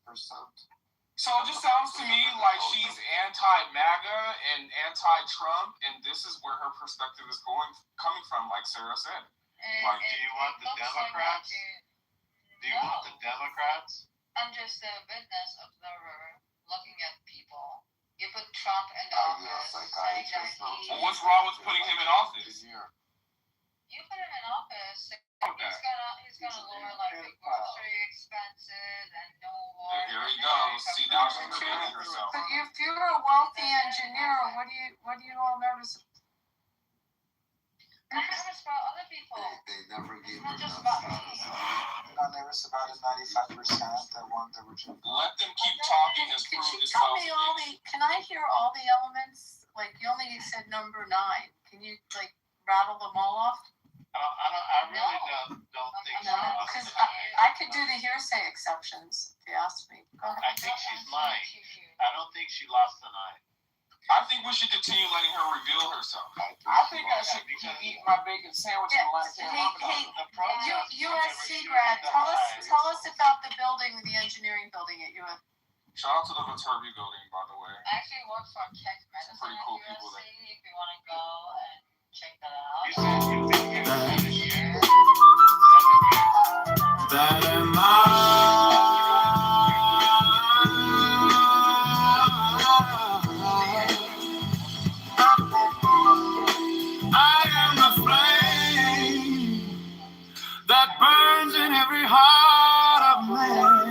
So it just sounds to me like she's anti-MAGA and anti-Trump, and this is where her perspective is coming from, like Sarah said. Like, do you want the Democrats? Do you want the Democrats? I'm just a business observer looking at people. You put Trump in the office, saying that Well, what's wrong with putting him in office? you put him in office, he's gonna lower like the grocery expenses and no more. Here he goes. See, now she's defending herself. But if you're a wealthy engineer, what do you all nervous? I'm nervous about other people. They never gave Not her just enough. about me. I'm not nervous about the 95% that want the original. Let them keep talking and Could prove you this tell house. me all the? Can I hear all the elements? Like you only said number 9. Can you like rattle them all off? I really don't think No, because I could do the hearsay exceptions if you asked me. Go ahead. I think she's lying. I don't think she lost the 9. I think we should continue letting her reveal herself. I think I should keep eating my bacon sandwich in the last day. USC grad, tell us about the building, the engineering building at USC. Shout out to the Viterbi building, by the way. I actually work for Tech Medicine Pretty cool people USC. there. If you want to go and check that out. You said you've been here this year. That am I am the flame that burns in every heart of man,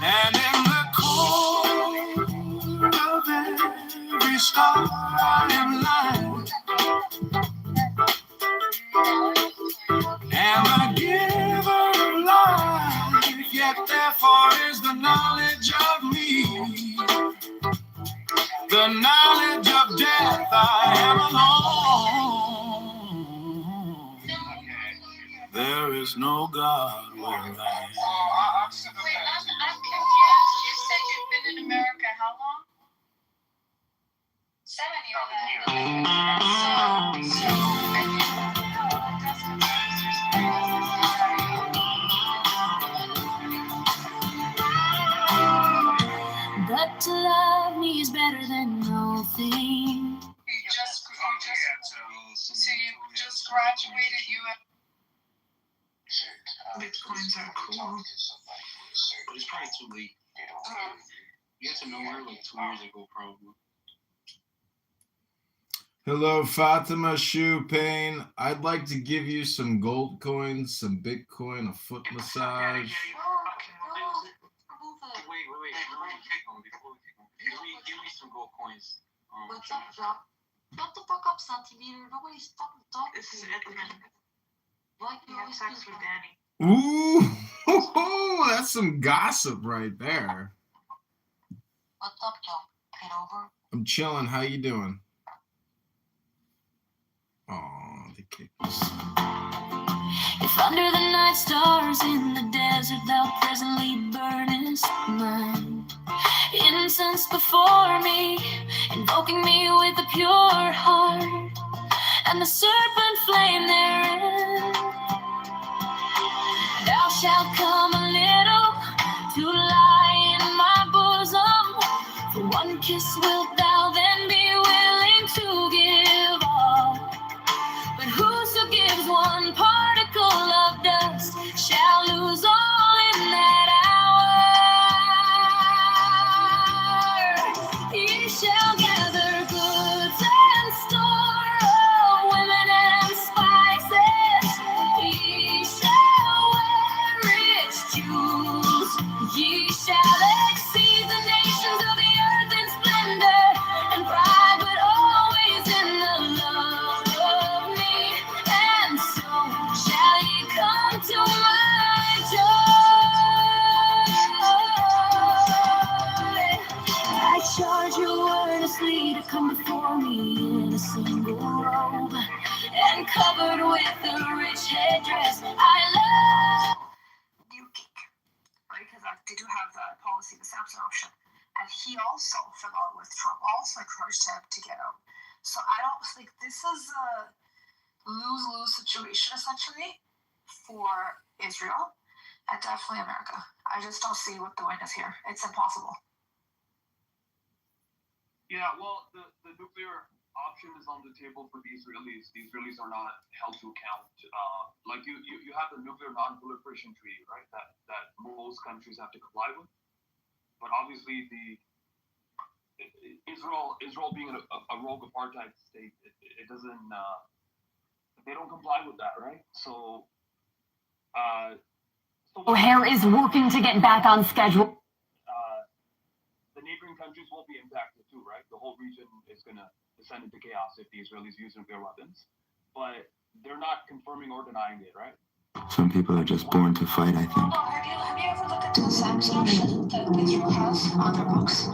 and in the core of every star I am light, and the giver of life, yet therefore is the knowledge of me. The knowledge of death, I am alone. There is no God where I am. Wait, I'm confused. You said you've been in America how long? 7 years. But to love me is better than nothing. So you just graduated Bitcoins are cool. But it's probably too late. You had to know her like 2 years ago, probably. Hello, Fatima Shoe Pain. I'd like to give you some gold coins, some Bitcoin, a foot massage. Wait. Before we kick him. Give me some gold coins. What's up, Drop? Shut the fuck up, Santimeter. Nobody's fucking talking. This is Edmund. Why you always sex with Danny? Ooh, that's some gossip right there. What's up, Joe? Kitover? I'm chilling. How you doing? Oh, the kickers. If under the night stars in the desert thou presently burnest mine, incense before me, invoking me with a pure heart, and the serpent flame therein, thou shalt come a little to lie in my bosom. For one kiss wilt thou then be willing to give all. But whoso gives one particle of dust shall lose all in that hour. He shall gather goods and store, women and spices. He he also fell out with Trump, also encouraged him to get out. So I don't think this is a lose-lose situation, essentially, for Israel and definitely America. I just don't see what the win is here. It's impossible. Yeah, well, the nuclear option is on the table for the Israelis. The Israelis are not held to account. Like you have the nuclear non-proliferation treaty, right? That most countries have to comply with. But obviously, Israel being a rogue apartheid state, it doesn't. They don't comply with that, right? So. O'Hare is working to get back on schedule. The neighboring countries will be impacted too, right? The whole region is going to descend into chaos if the Israelis use nuclear weapons. But they're not confirming or denying it, right? Some people are just born to fight, I think. Have you ever looked into the sanctions option that Israel has on their books?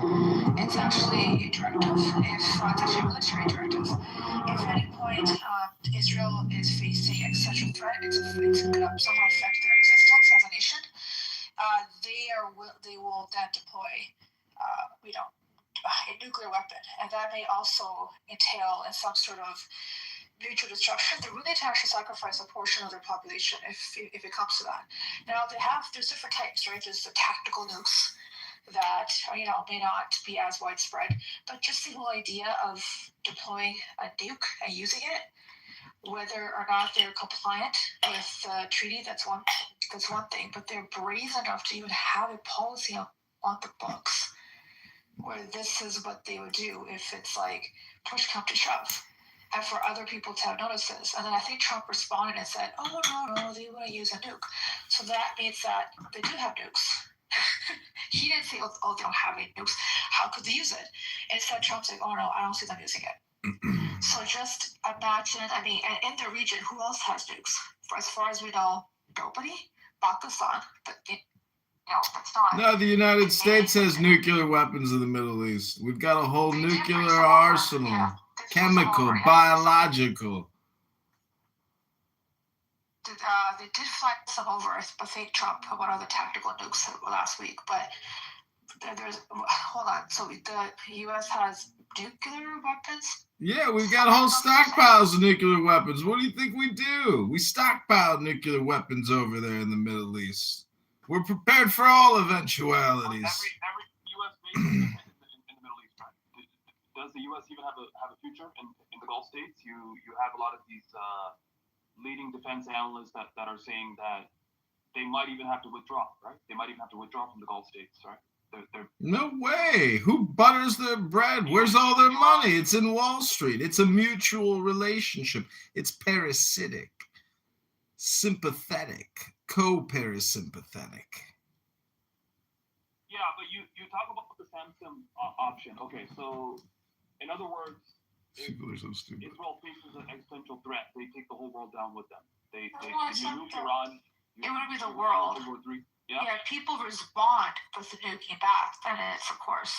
It's actually a directive. It's actually a military directive. If at any point Israel is facing existential threat, it's going to somehow affect their existence as a nation. They will then deploy, a nuclear weapon, and that may also entail in some sort of mutual destruction. They're willing to actually sacrifice a portion of their population if it comes to that. Now there's different types, right? There's the tactical nukes that may not be as widespread, but just the whole idea of deploying a nuke and using it, whether or not they're compliant with the treaty, that's one thing, but they're brazen enough to even have a policy on the books where this is what they would do if it's like push come to shove, and for other people to have noticed this. And then I think Trump responded and said, oh, no, they want to use a nuke. So that means that they do have nukes. He didn't say, oh, they don't have any nukes. How could they use it? Instead, Trump's like, oh, no, I don't see them using it. So just imagine, and in the region, who else has nukes? As far as we know, nobody. Pakistan, but it's not. No, the United States has nuclear weapons in the Middle East. We've got a whole nuclear arsenal, chemical, biological. They did fly some over, but fake Trump put one of the tactical nukes last week. But hold on. So the U.S. has nuclear weapons? Yeah, we've got whole stockpiles of nuclear weapons. What do you think we do? We stockpile nuclear weapons over there in the Middle East. We're prepared for all eventualities. Every U.S. base in the Middle East, right? Does the U.S. even have a future in the Gulf states? You have a lot of these leading defense analysts that are saying that they might even have to withdraw, right? They might even have to withdraw from the Gulf states, right? No way. Who butters their bread? Where's all their money? It's in Wall Street. It's a mutual relationship. It's parasitic, sympathetic, co-parasympathetic. Yeah, but you talk about the Samsung option. Okay, so in other words, people are so stupid. Israel faces an existential threat. They take the whole world down with them. They nuke Iran. It would be the world. World War III. Yeah, people respond with the nuking back. Then it's, of course.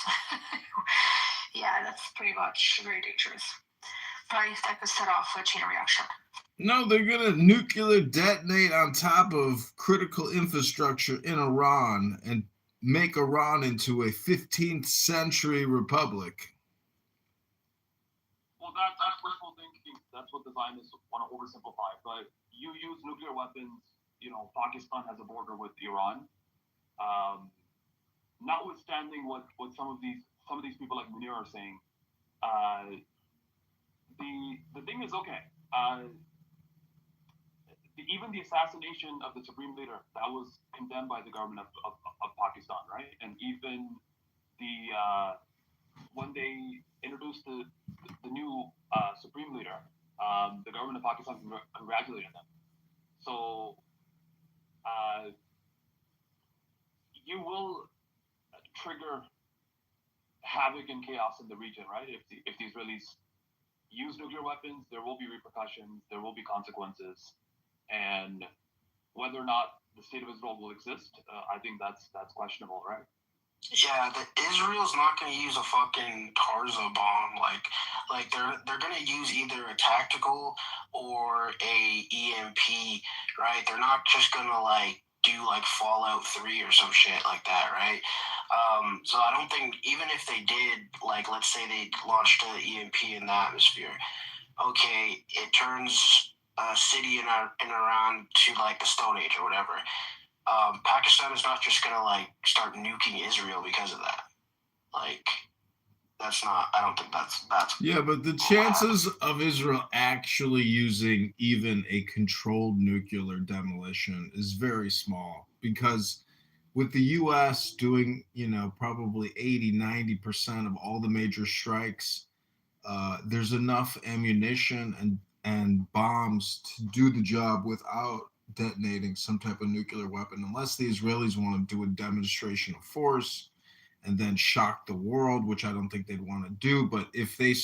Yeah, that's pretty much very dangerous. Probably that could set off a chain reaction. No, they're going to nuclear detonate on top of critical infrastructure in Iran and make Iran into a 15th century republic. Well, that's wishful thinking. That's what the Zionists want to oversimplify. But you use nuclear weapons. Pakistan has a border with Iran. Notwithstanding what some of these people like Munir are saying, the thing is, okay. Even the assassination of the supreme leader, that was condemned by the government of Pakistan, right? And even when they introduced the new supreme leader, the government of Pakistan congratulated them. So you will trigger havoc and chaos in the region, right? If the Israelis use nuclear weapons, there will be repercussions, there will be consequences, and whether or not the state of Israel will exist, I think that's questionable, right? Yeah, Israel's not going to use a fucking Tarza bomb. Like they're going to use either a tactical or a EMP, right? They're not just going to do Fallout 3 or some shit like that, right? So I don't think, even if they did, like, let's say they launched an EMP in the atmosphere, okay, it turns a city in Iran to like the Stone Age or whatever. Pakistan is not just gonna like start nuking Israel because of that. Like, that's not. I don't think that's. Yeah, but the chances of Israel actually using even a controlled nuclear demolition is very small, because with the US doing, probably 80-90% of all the major strikes, there's enough ammunition and bombs to do the job without detonating some type of nuclear weapon, unless the Israelis want to do a demonstration of force and then shock the world, which I don't think they'd want to do. But if they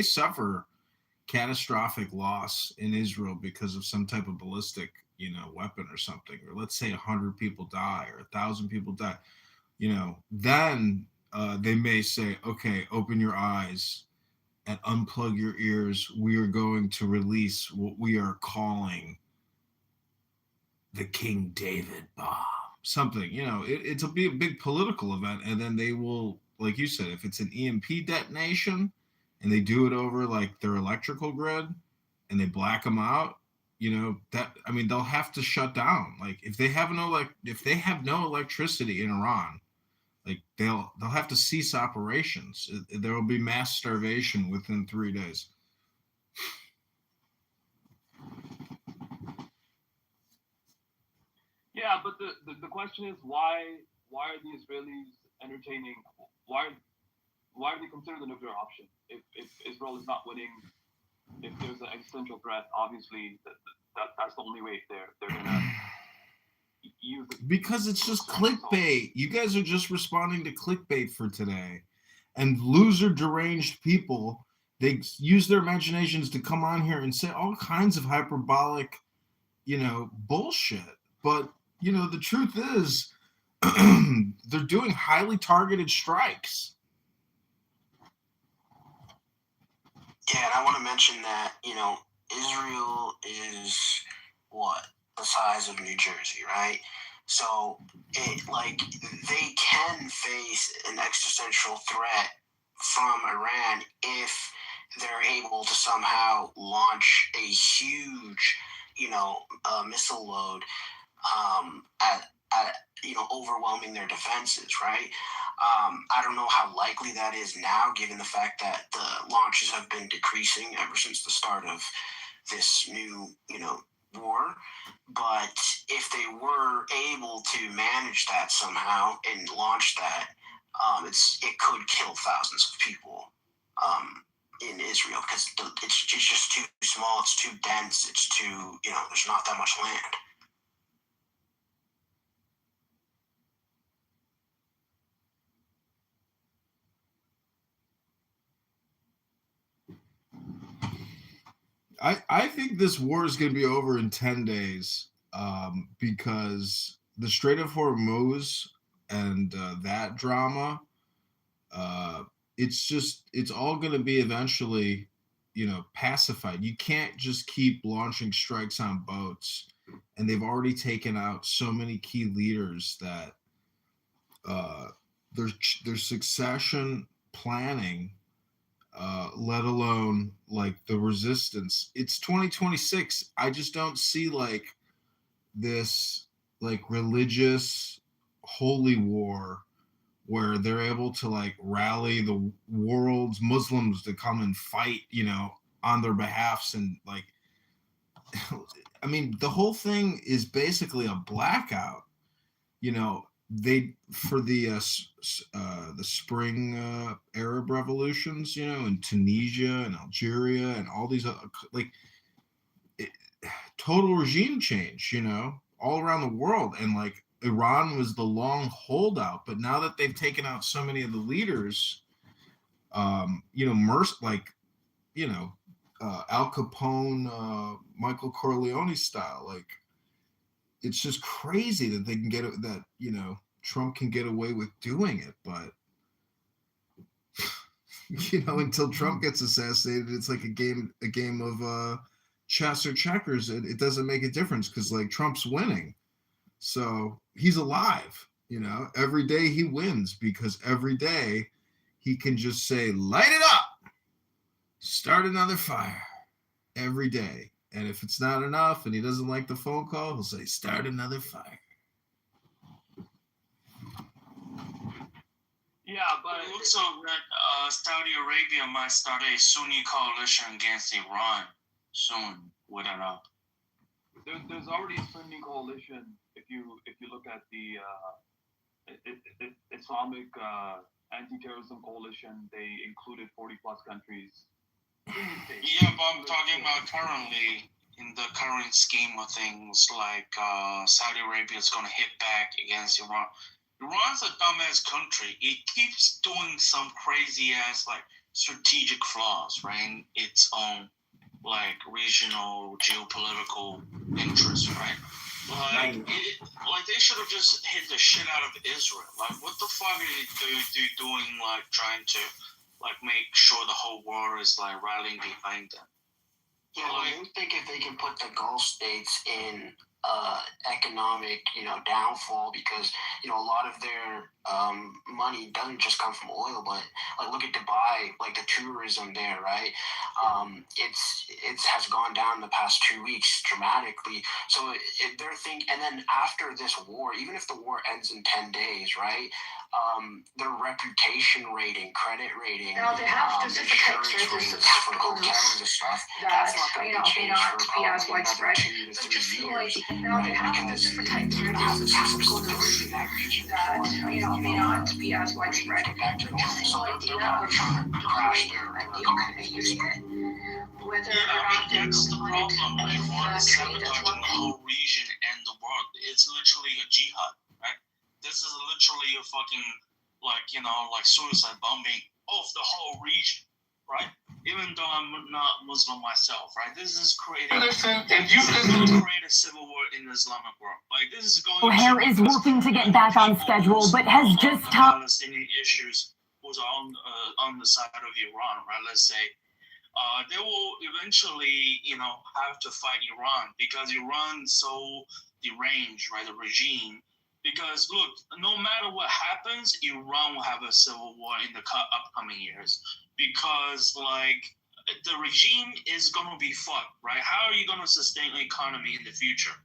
suffer catastrophic loss in Israel because of some type of ballistic, weapon or something, or let's say 100 people die or 1,000 people die, then they may say, okay, open your eyes and unplug your ears. We are going to release what we are calling the King David bomb. Something, it'll be a big political event, and then they will, like you said, if it's an EMP detonation and they do it over like their electrical grid and they black them out, they'll have to shut down. Like if they have no electricity in Iran, like they'll have to cease operations. There will be mass starvation within 3 days. Yeah, but the question is why are the Israelis entertaining? Why do they consider the nuclear option if Israel is not winning? If there's an existential threat, obviously that's the only way they're gonna use it. Because it's just clickbait. You guys are just responding to clickbait for today, and loser deranged people. They use their imaginations to come on here and say all kinds of hyperbolic, bullshit. But the truth is, they're doing highly targeted strikes. Yeah, and I want to mention that, Israel is what? The size of New Jersey, right? So they can face an existential threat from Iran if they're able to somehow launch a huge, missile load at overwhelming their defenses, right? I don't know how likely that is now, given the fact that the launches have been decreasing ever since the start of this new, war. But if they were able to manage that somehow and launch that, it could kill thousands of people in Israel, because it's just too small, it's too dense, it's too, there's not that much land. I think this war is going to be over in 10 days because the Strait of Hormuz and that drama, it's all going to be eventually, pacified. You can't just keep launching strikes on boats. And they've already taken out so many key leaders that their succession planning, let alone like the resistance. It's 2026. I just don't see like this like religious holy war where they're able to like rally the world's Muslims to come and fight, on their behalfs. And like, I mean, the whole thing is basically a blackout. They for the spring Arab revolutions, in Tunisia and Algeria and all these other, like total regime change, all around the world. And like Iran was the long holdout, but now that they've taken out so many of the leaders, Al Capone, Michael Corleone style, like it's just crazy that they can get it, that Trump can get away with doing it. But until Trump gets assassinated, it's like a game of chess or checkers. It doesn't make a difference because like Trump's winning, so he's alive. You know, every day he wins because every day he can just say, light it up, start another fire every day. And if it's not enough and he doesn't like the phone call, he'll say, start another fire. Yeah, but it looks like that Saudi Arabia might start a Sunni coalition against Iran soon. We don't know. There's already a Sunni coalition. If you look at the Islamic anti-terrorism coalition, they included 40 plus countries. Yeah, but I'm talking about currently in the current scheme of things, like Saudi Arabia is going to hit back against Iran. Iran's a dumbass country. It keeps doing some crazy ass like strategic flaws, right? In its own like regional geopolitical interests, right? Like they should have just hit the shit out of Israel. Like, what the fuck are you doing? Like trying to like make sure the whole world is like rallying behind them. Yeah, like, I think if they can put the Gulf states in economic, downfall, because a lot of their money doesn't just come from oil, but like look at Dubai, like the tourism there, right? It has gone down the past 2 weeks dramatically. So they're thinking, and then after this war, even if the war ends in 10 days, right? Their reputation rating, credit rating, Now they have to insurance ratings for hotels and stuff. That's not going to be changed for probably another 2 to 3 years. Now they have to different types of stability in that region that may not be as widespread. So they're probably trying to crash their economy. Whether that's the problem. Iran is sabotaging the whole region and the world. It's literally a jihad, right? This is literally a fucking like suicide bombing of the whole region, right? Even though I'm not Muslim myself, right? This is creating. If you create a civil war in the Islamic world, like this is going. O'Hare is working to get back on schedule, but has just Palestinian issues was on the side of Iran, right? Let's say. They will eventually, have to fight Iran because Iran's so deranged, right? The regime. Because look, no matter what happens, Iran will have a civil war in the upcoming years. Because like the regime is gonna be fucked, right? How are you gonna sustain the economy in the future?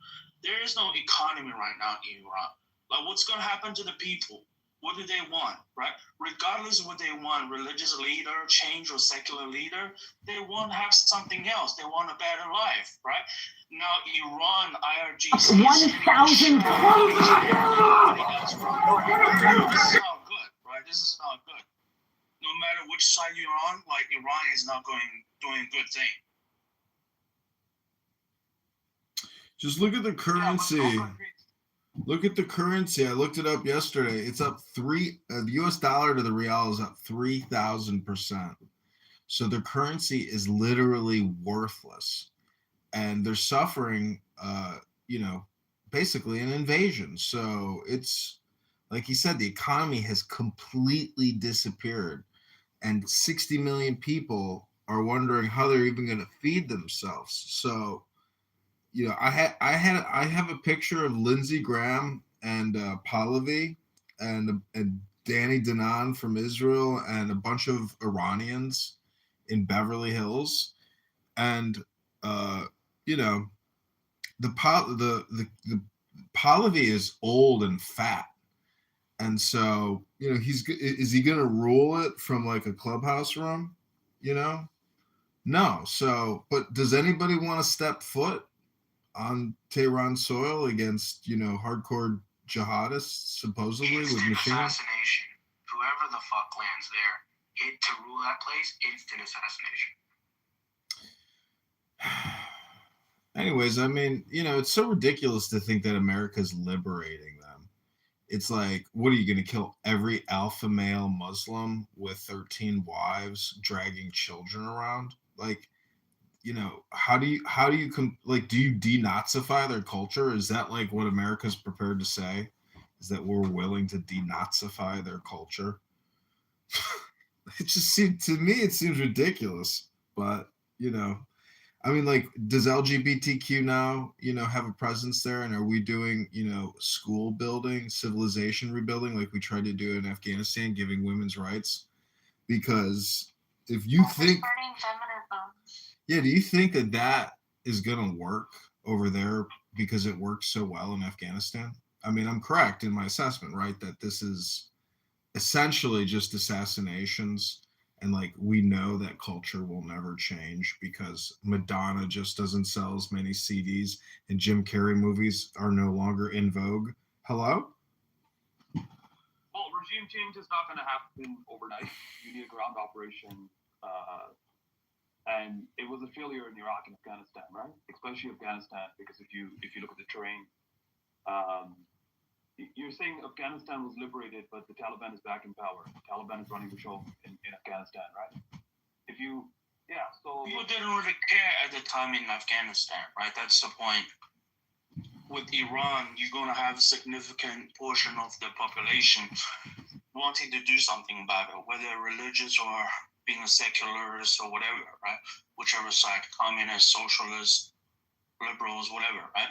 There is no economy right now in Iran. Like, what's gonna happen to the people? What do they want, right? Regardless of what they want, religious leader, change, or secular leader, they want to have something else. They want a better life, right? Now, Iran, IRGC... 1,000 This is not good, right? This is not good. No matter which side you're on, like, Iran is not doing a good thing. Just look at the currency. Look at the currency. I looked it up yesterday. It's up the US dollar to the real is up 3,000%. So their currency is literally worthless, and they're suffering, basically an invasion. So it's like he said, the economy has completely disappeared, and 60 million people are wondering how they're even going to feed themselves. So, I have a picture of Lindsey Graham and Pahlavi and Danny Danon from Israel and a bunch of Iranians in Beverly Hills, and the Pahlavi is old and fat, and so is he gonna rule it from like a clubhouse room? No. So, but does anybody want to step foot on Tehran soil against, hardcore jihadists, supposedly with machine guns? Assassination. Whoever the fuck lands there, to rule that place, instant assassination. Anyways, I mean, it's so ridiculous to think that America's liberating them. It's like, what are you going to kill every alpha male Muslim with 13 wives dragging children around? Like, how do you do you denazify their culture? Is that like what America's prepared to say? Is that we're willing to denazify their culture? It just seems, to me, it seems ridiculous, but I mean, like, does LGBTQ now, have a presence there? And are we doing, school building, civilization rebuilding like we tried to do in Afghanistan, giving women's rights? Because if you think, yeah, do you think that that is going to work over there because it works so well in Afghanistan? I mean, I'm correct in my assessment, right? That this is essentially just assassinations, and like we know that culture will never change because Madonna just doesn't sell as many CDs and Jim Carrey movies are no longer in vogue. Hello? Well, regime change is not going to happen overnight. You need a ground operation, and it was a failure in Iraq and Afghanistan, right? Especially Afghanistan, because if you look at the terrain, you're saying Afghanistan was liberated, but the Taliban is back in power. The Taliban is running the show in Afghanistan, right? So people didn't really care at the time in Afghanistan, right? That's the point. With Iran, you're going to have a significant portion of the population wanting to do something about it, whether religious or being a secularist or whatever, right? Whichever side, communist, socialist, liberals, whatever, right?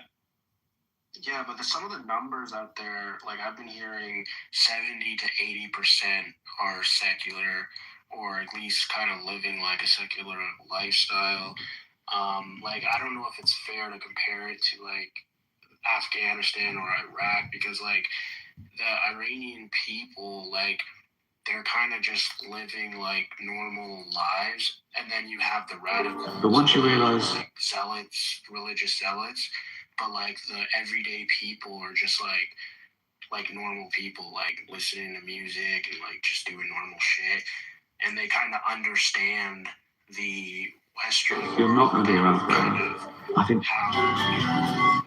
Yeah, but some of the numbers out there, like I've been hearing 70 to 80% are secular, or at least kind of living like a secular lifestyle. Like, I don't know if it's fair to compare it to like Afghanistan or Iraq, because like the Iranian people, like they're kind of just living like normal lives, and then you have the radicals, But once you realize, like zealots, religious zealots, but like the everyday people are just like normal people, like listening to music and like just doing normal shit, and they kind of understand the Western you're not going to be around kind of I think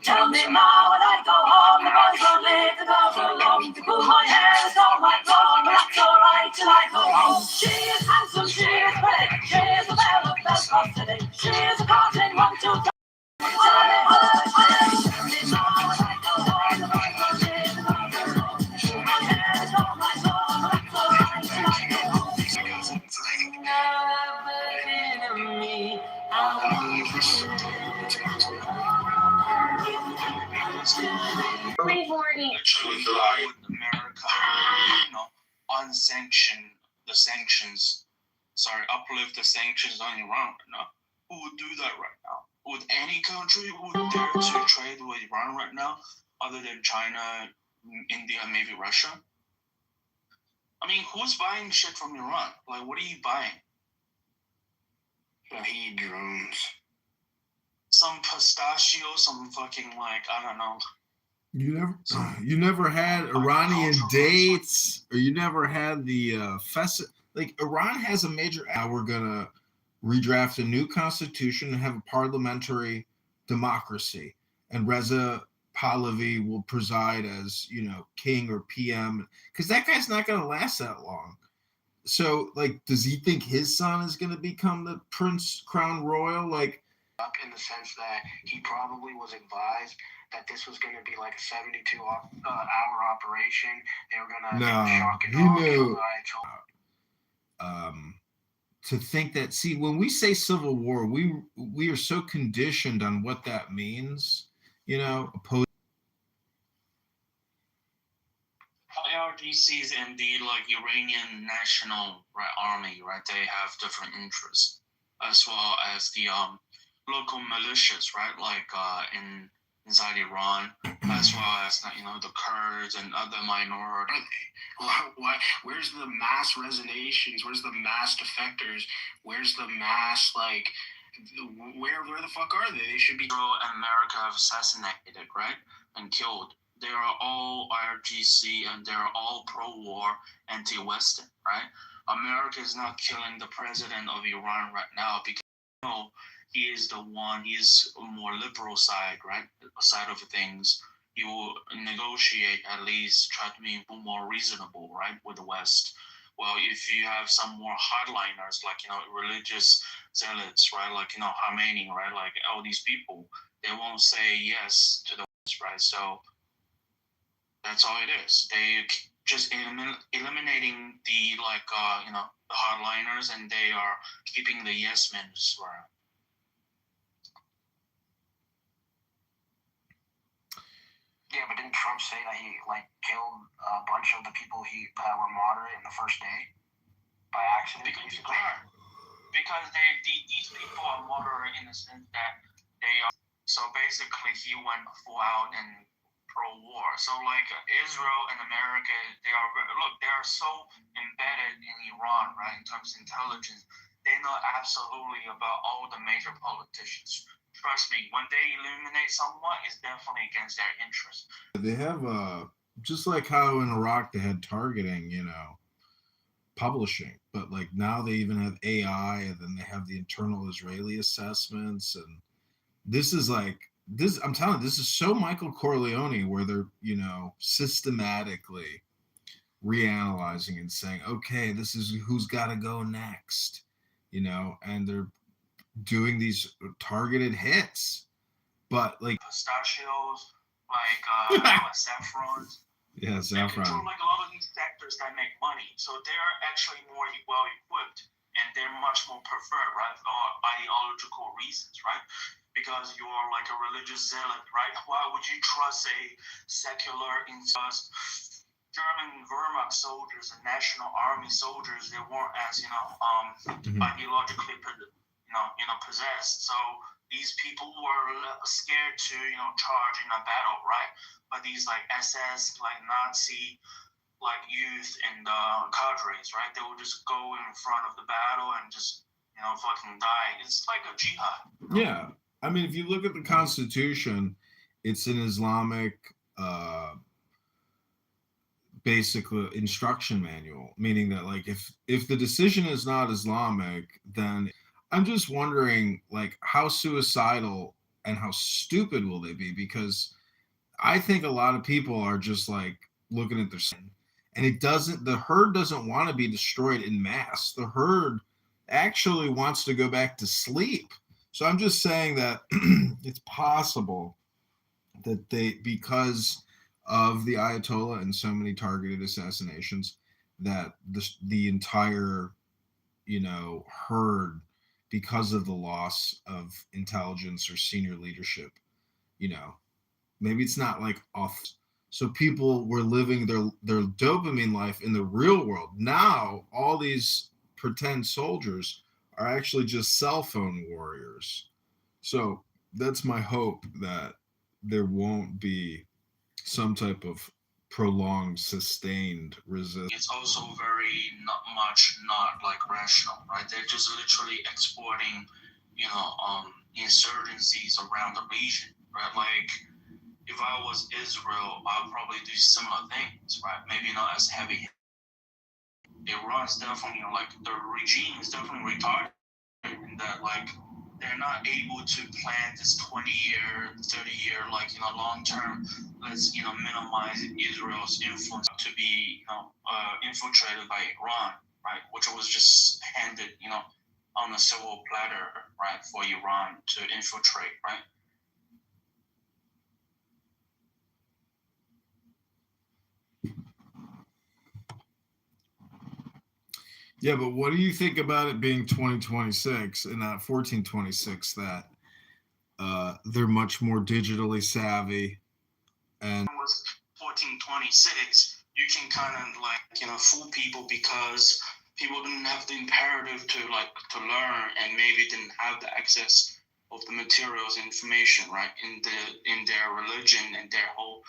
Tell me now when I go home, the boys won't leave, the girls won't long. To pull my hair is all my wrong, but that's alright till I go home. She is handsome, she is pretty, she is a belle of Belfast City. She is a cotton, 1, 2, 3. Tell me what I say. Tell me now when I go home, the boys won't leave, the girls won't long. To pull my hair is all my wrong, but that's alright till I go home. Never enemy, Literally, with America, unsanctioned the sanctions. Sorry, uplift the sanctions on Iran right now. Who would do that right now? Would any country would dare to trade with Iran right now, other than China, India, maybe Russia? I mean, who's buying shit from Iran? Like, what are you buying? He drones. Some pistachio, some fucking like I don't know. You never had Iranian dates, or you never had the like Iran has a major. Now we're gonna redraft a new constitution and have a parliamentary democracy, and Reza Pahlavi will preside as king or PM, because that guy's not gonna last that long. So like, does he think his son is gonna become the Prince Crown Royal? Like, in the sense that he probably was advised that this was going to be like a 72-hour operation. They were going to shock and awe. He knew. To think that, see, when we say civil war, we are so conditioned on what that means, opposed. IRGCs and the like Iranian National Army, right? They have different interests, as well as the local militias, right? Like inside Iran, as well as the Kurds and other minorities. Where's the mass resignations? Where's the mass defectors? Where's the mass where the fuck are they? They should be. America have assassinated, right, and killed. They are all IRGC and they're all pro-war, anti-Western, right? America is not killing the president of Iran right now because he is the one. He's a more liberal side, right? Side of things. He will negotiate, at least try to be more reasonable, right, with the West. Well, if you have some more hardliners, like religious zealots, right, like Khomeini, right, like all these people, they won't say yes to the West, right? So that's all it is. They just eliminating the the hardliners, and they are keeping the yes men. Right? Yeah, but didn't Trump say that he killed a bunch of the people that were moderate in the first day by accident? Because these people are moderate in the sense that they are. So basically, he went full out and pro-war. So Israel and America, they are so embedded in Iran, right? In terms of intelligence, they know absolutely about all the major politicians. Trust me, when they eliminate someone, it's definitely against their interest. They have just like how in Iraq they had targeting, publishing, but now they even have AI, and then they have the internal Israeli assessments, and this is this. I'm telling you, this is so Michael Corleone, where they're systematically reanalyzing and saying, okay, this is who's got to go next, and they're doing these targeted hits, but pistachios, saffrons. Yeah, saffron. They control a lot of these sectors that make money, so they're actually more well equipped, and they're much more preferred, right, for ideological reasons, right? Because you're a religious zealot, right? Why would you trust a secular German Wehrmacht soldiers and National Army soldiers? They weren't as ideologically possessed. So these people were scared to charge in a battle, right? But these SS Nazi youth and cadres, right? They would just go in front of the battle and just fucking die. It's like a jihad. Yeah, I mean, if you look at the Constitution, it's an Islamic basically instruction manual, meaning that if the decision is not Islamic, then I'm just wondering how suicidal and how stupid will they be? Because I think a lot of people are just looking at their sin, and the herd doesn't want to be destroyed in mass. The herd actually wants to go back to sleep. So I'm just saying that it's possible that because of the Ayatollah and so many targeted assassinations, that the entire herd, because of the loss of intelligence or senior leadership, maybe it's not off. So people were living their dopamine life in the real world. Now all these pretend soldiers are actually just cell phone warriors. So that's my hope, that there won't be some type of prolonged, sustained resistance. It's also very not rational, right? They're just literally exporting, insurgencies around the region, right? If I was Israel, I would probably do similar things, right? Maybe not as heavy. Iran's definitely, the regime is definitely retarded in that, they're not able to plan this 20-year, 30-year, long term. Let's, minimize Israel's influence to be, infiltrated by Iran, right? Which was just handed, on a silver platter, right, for Iran to infiltrate, right? Yeah, but what do you think about it being 2026 and not 1426? That they're much more digitally savvy, and with 1426, you can kind of fool people because people didn't have the imperative to learn, and maybe didn't have the access of the materials, information, right, in their religion and their whole,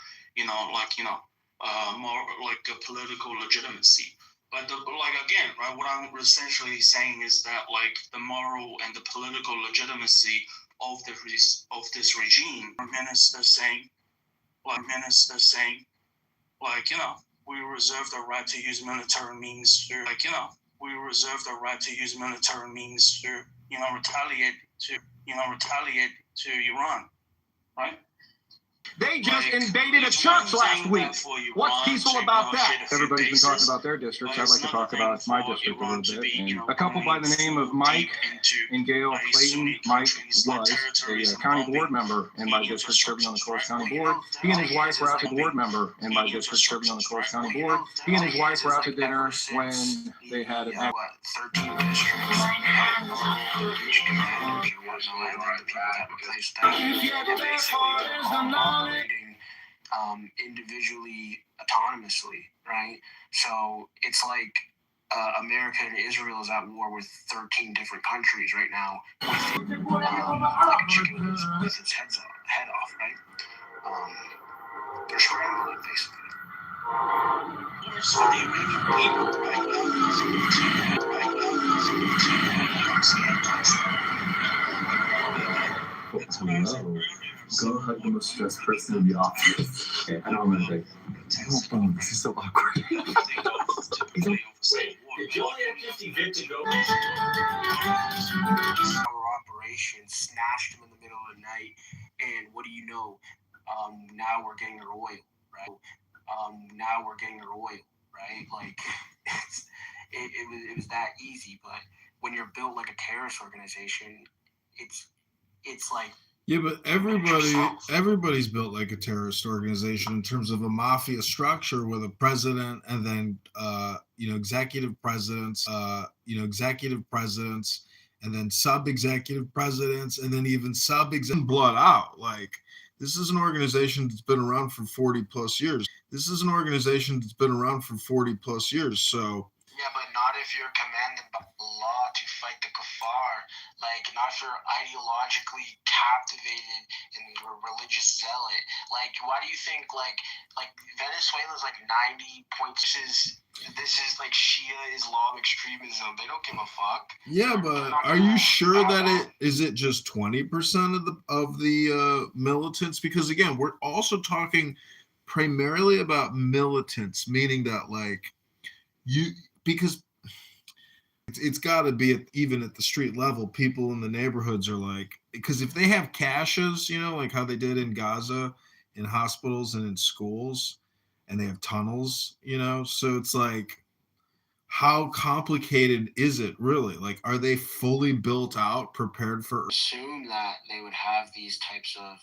more a political legitimacy. But again, right, what I'm essentially saying is that the moral and the political legitimacy of this regime, ministers saying, we reserve the right to use military means to, we reserve the right to use military means to, retaliate to Iran, right? They just invaded a church last week. What's peaceful about that? Everybody's been talking about their districts. I'd like to talk about my district a little bit. And a couple by the name of Mike and Gail Clayton. Mike was a county board member in my district, serving on the Coles County Board. He and his wife were out to board member in my district, serving on the Coles County Board. He and his wife were out to dinner when they had an 13 districts. individually, autonomously, right? So it's like America and Israel is at war with 13 different countries right now, like a chicken with its head off, right? They're scrambling, basically. So the Iranian people right now Go hug the most stressed person in the office. Okay, I don't want to think. This is so awkward. Our operation snatched them in the middle of the night, and what do you know? Now we're getting their oil, right? Now we're getting their oil, right? Like it was that easy. But when you're built like a terrorist organization, it's like. Yeah, but everybody's built like a terrorist organization in terms of a mafia structure with a president and then executive presidents, and then sub-executive presidents, and then even sub-executive blood out. Like, this is an organization that's been around for 40 plus years. So yeah, but not if you're commanded by law to fight the kuffar. Like, not if you're ideologically captivated and you're a religious zealot. Like, why do you think like Venezuela's like 90 points? This is like Shia Islam extremism. They don't give a fuck. yeah, but are you sure that is it just 20% of the militants? Because again, we're also talking primarily about militants, meaning that like because it's got to be even at the street level, people in the neighborhoods are like, because if they have caches, like how they did in Gaza, in hospitals and in schools, and they have tunnels, so it's like, how complicated is it really? Like, are they fully built out, prepared for? Assume that they would have these types of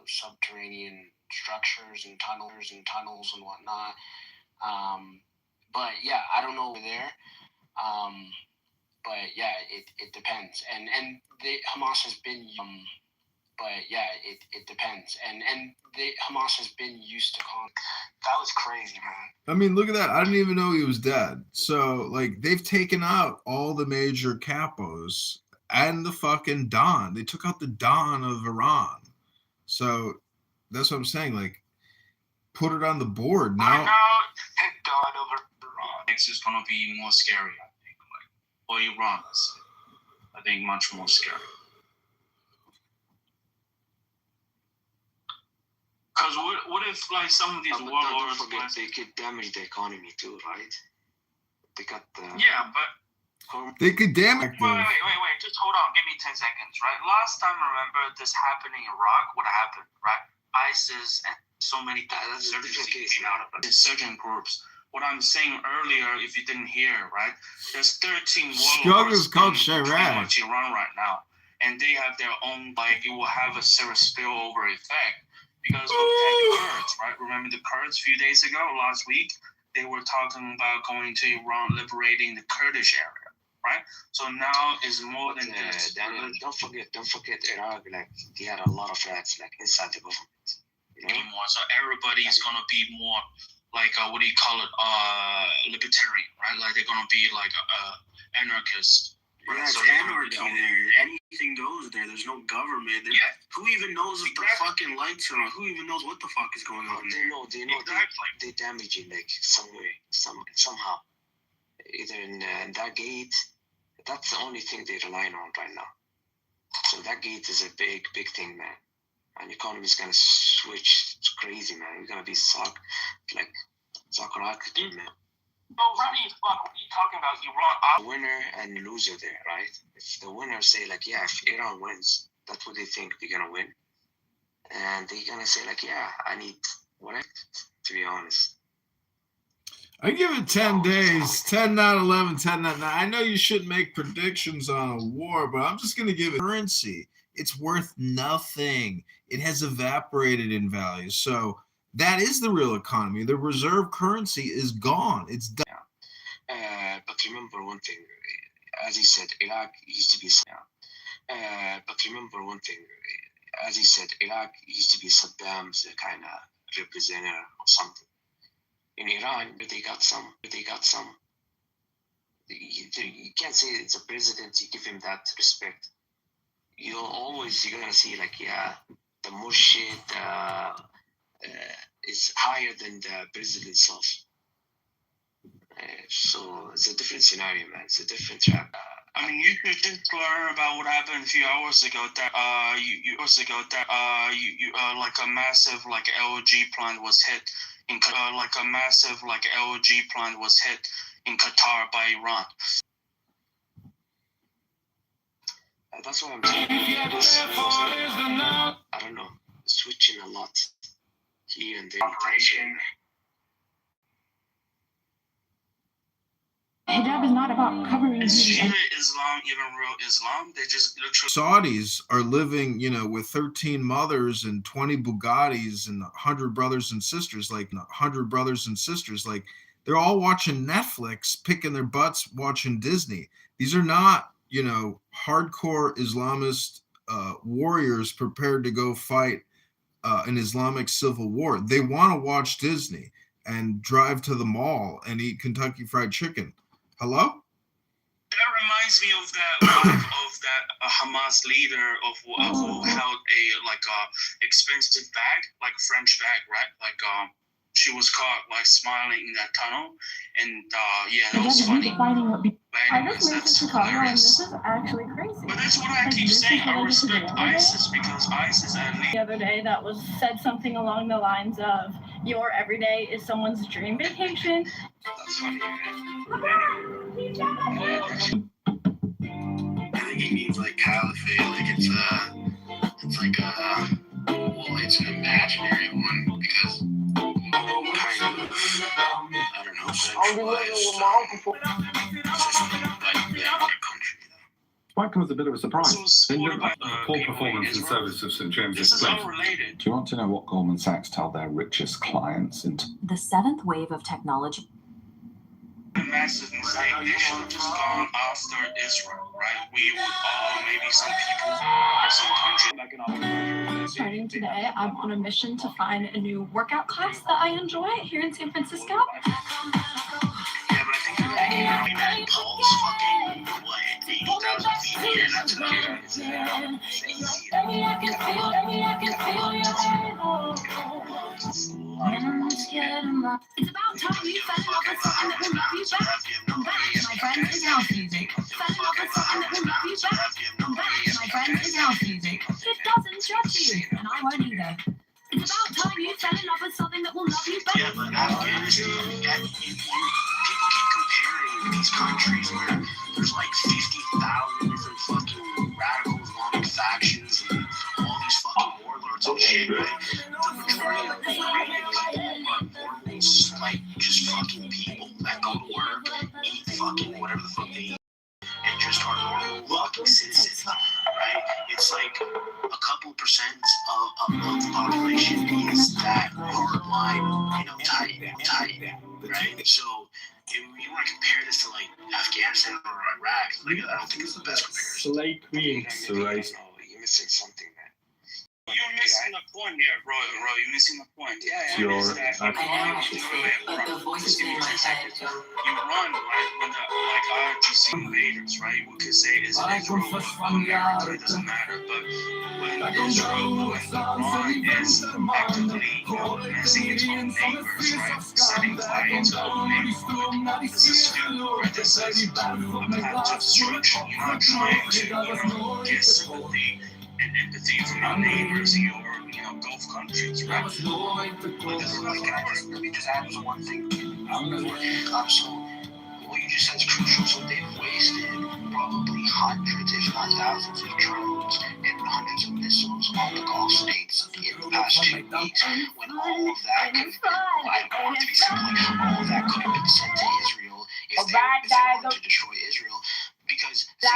subterranean structures and tunnels and whatnot. But yeah, I don't know over there. But yeah, it depends. And Hamas has been. But yeah, it depends. And Hamas has been used to conflict. That was crazy, man. I mean, look at that. I didn't even know he was dead. So like, they've taken out all the major capos and the fucking Don. They took out the Don of Iran. So that's what I'm saying. Like, put it on the board now. Don of Iran. Next is gonna be more scary, I think. Or Iran, I think, much more scary. Because what if like some of these warlords? Don't forget, they could damage the economy too, right? They got the. Yeah, but. They could damage. Wait. Just hold on. Give me 10 seconds, right? Last time, I remember this happening in Iraq. What happened, right? ISIS and so many insurgencies came out of it. Insurgent groups. What I'm saying earlier, if you didn't hear, right? There's 13 warlords in pretty much Iran right now, and they have their own. Like, it will have a serious spillover effect. Because look at the Kurds, right? Remember the Kurds a few days ago, last week? They were talking about going to Iran, liberating the Kurdish area, right? So now is more than this. Daniel, don't forget Iraq, like, they had a lot of threats, like, inside the government. Anymore. So everybody's going to be more, like, what do you call it? Libertarian, right? Like, they're going to be, like, anarchist. Right? Yeah, it's so anarchy there. Anything goes there. There's no government. Yeah. Who even knows if the fucking lights are on? Who even knows what the fuck is going on there? They know they damage it like some way, somehow. Either in that gate. That's the only thing they're relying on right now. So that gate is a big thing, man. And the economy is gonna switch. It's crazy, man. We're gonna be sock rocket, man. Well, Remy, what are you talking about? Iran, winner and loser there, right? If the winner say like, yeah, if Iran wins, that's what they think they're gonna win, and they're gonna say like, yeah, I need what? To be honest, I give it 10 days, 10, not 11, 10, not 9. I know you shouldn't make predictions on a war, but I'm just gonna give it currency. It's worth nothing. It has evaporated in value. So that is the real economy. The reserve currency is gone. It's done. But remember one thing, as he said, Iraq used to be. But remember one thing, as he said, Iraq used to be Saddam's kind of representative or something. In Iran, they got some. You can't say it's a president. You give him that respect. You're gonna see like, yeah, the murshid is higher than the president itself. So it's a different scenario, man. It's a different trap. I mean, you should just learn about what happened a few hours ago. That like a massive like LG plant was hit in Qatar by Iran. That's what I'm saying. I don't know. Switching a lot here and there. Operation. Hijab is not about covering. Is Shia Islam even real Islam? They just literally. Saudis are living, with 13 mothers and 20 Bugattis and 100 brothers and sisters. Like they're all watching Netflix, picking their butts, watching Disney. These are not, hardcore Islamist warriors prepared to go fight an Islamic civil war. They want to watch Disney and drive to the mall and eat Kentucky Fried Chicken. Hello? That reminds me of that Hamas leader who held a expensive bag, like a French bag, right? She was caught smiling in that tunnel, and that was funny. But anyways, that's hilarious. This is actually crazy. But that's what I keep saying. I respect ISIS because ISIS at least. The other day that was said something along the lines of, your everyday is someone's dream vacation. That's funny. I think he means caliphate, it's an imaginary one because kind of, I don't know, centralized country. Quite was a bit of a surprise. Poor performance in service of St. James's This is unrelated. Do you want to know what Goldman Sachs tell their richest clients? The seventh wave of technology. A massive mistake. They should have just gone after Israel, right? We would all, maybe some people or some countries. Starting today, I'm on a mission to find a new workout class that I enjoy here in San Francisco. Yeah, but I think that Paul's fucking, 80,000 feet here, that's It's about time you fell in love with something that will make you back. I'm back, my friend, is house music. Fell in love with something that will make you back. I'm back, my friend, is house music. It doesn't judge you, and I won't either. It's about time you fell in love with something that will love you back. Yeah, but Afghanistan, people keep comparing these countries where there's 50,000 different fucking radical Islamic factions and all these fucking warlords and shit, right? The majority of the people are mortals, just fucking people that go to work, eat fucking whatever the fuck they eat, and just are normal fucking citizens, right? It's a couple percent of the population is that hardline, tight, right? So if you want to compare this to Afghanistan or Iraq, I don't think it's the best comparison. Slay Queens, right? You're missing something, man. You're missing the point here, bro. You're missing the point. Yeah, Your just give me 10 seconds. You run, right, when the IRGC invaders, right? We could say it's Israel or America, it doesn't matter. But when Israel, when Iran is actively, messing its own neighbors, right? Setting flags to own neighborhood. This is stupid, right? This is a path to destruction. You're not trying to, get sympathy and empathy from your neighbors in your, Gulf countries, right? But this is let me just add one thing. So what you just said is crucial. So they've wasted probably hundreds, if not thousands, of drones and hundreds of missiles on the Gulf states in the past 2 weeks. When all of that could have been, I want to be simple, all of that could have been sent to Israel if they wanted to destroy Israel. Because you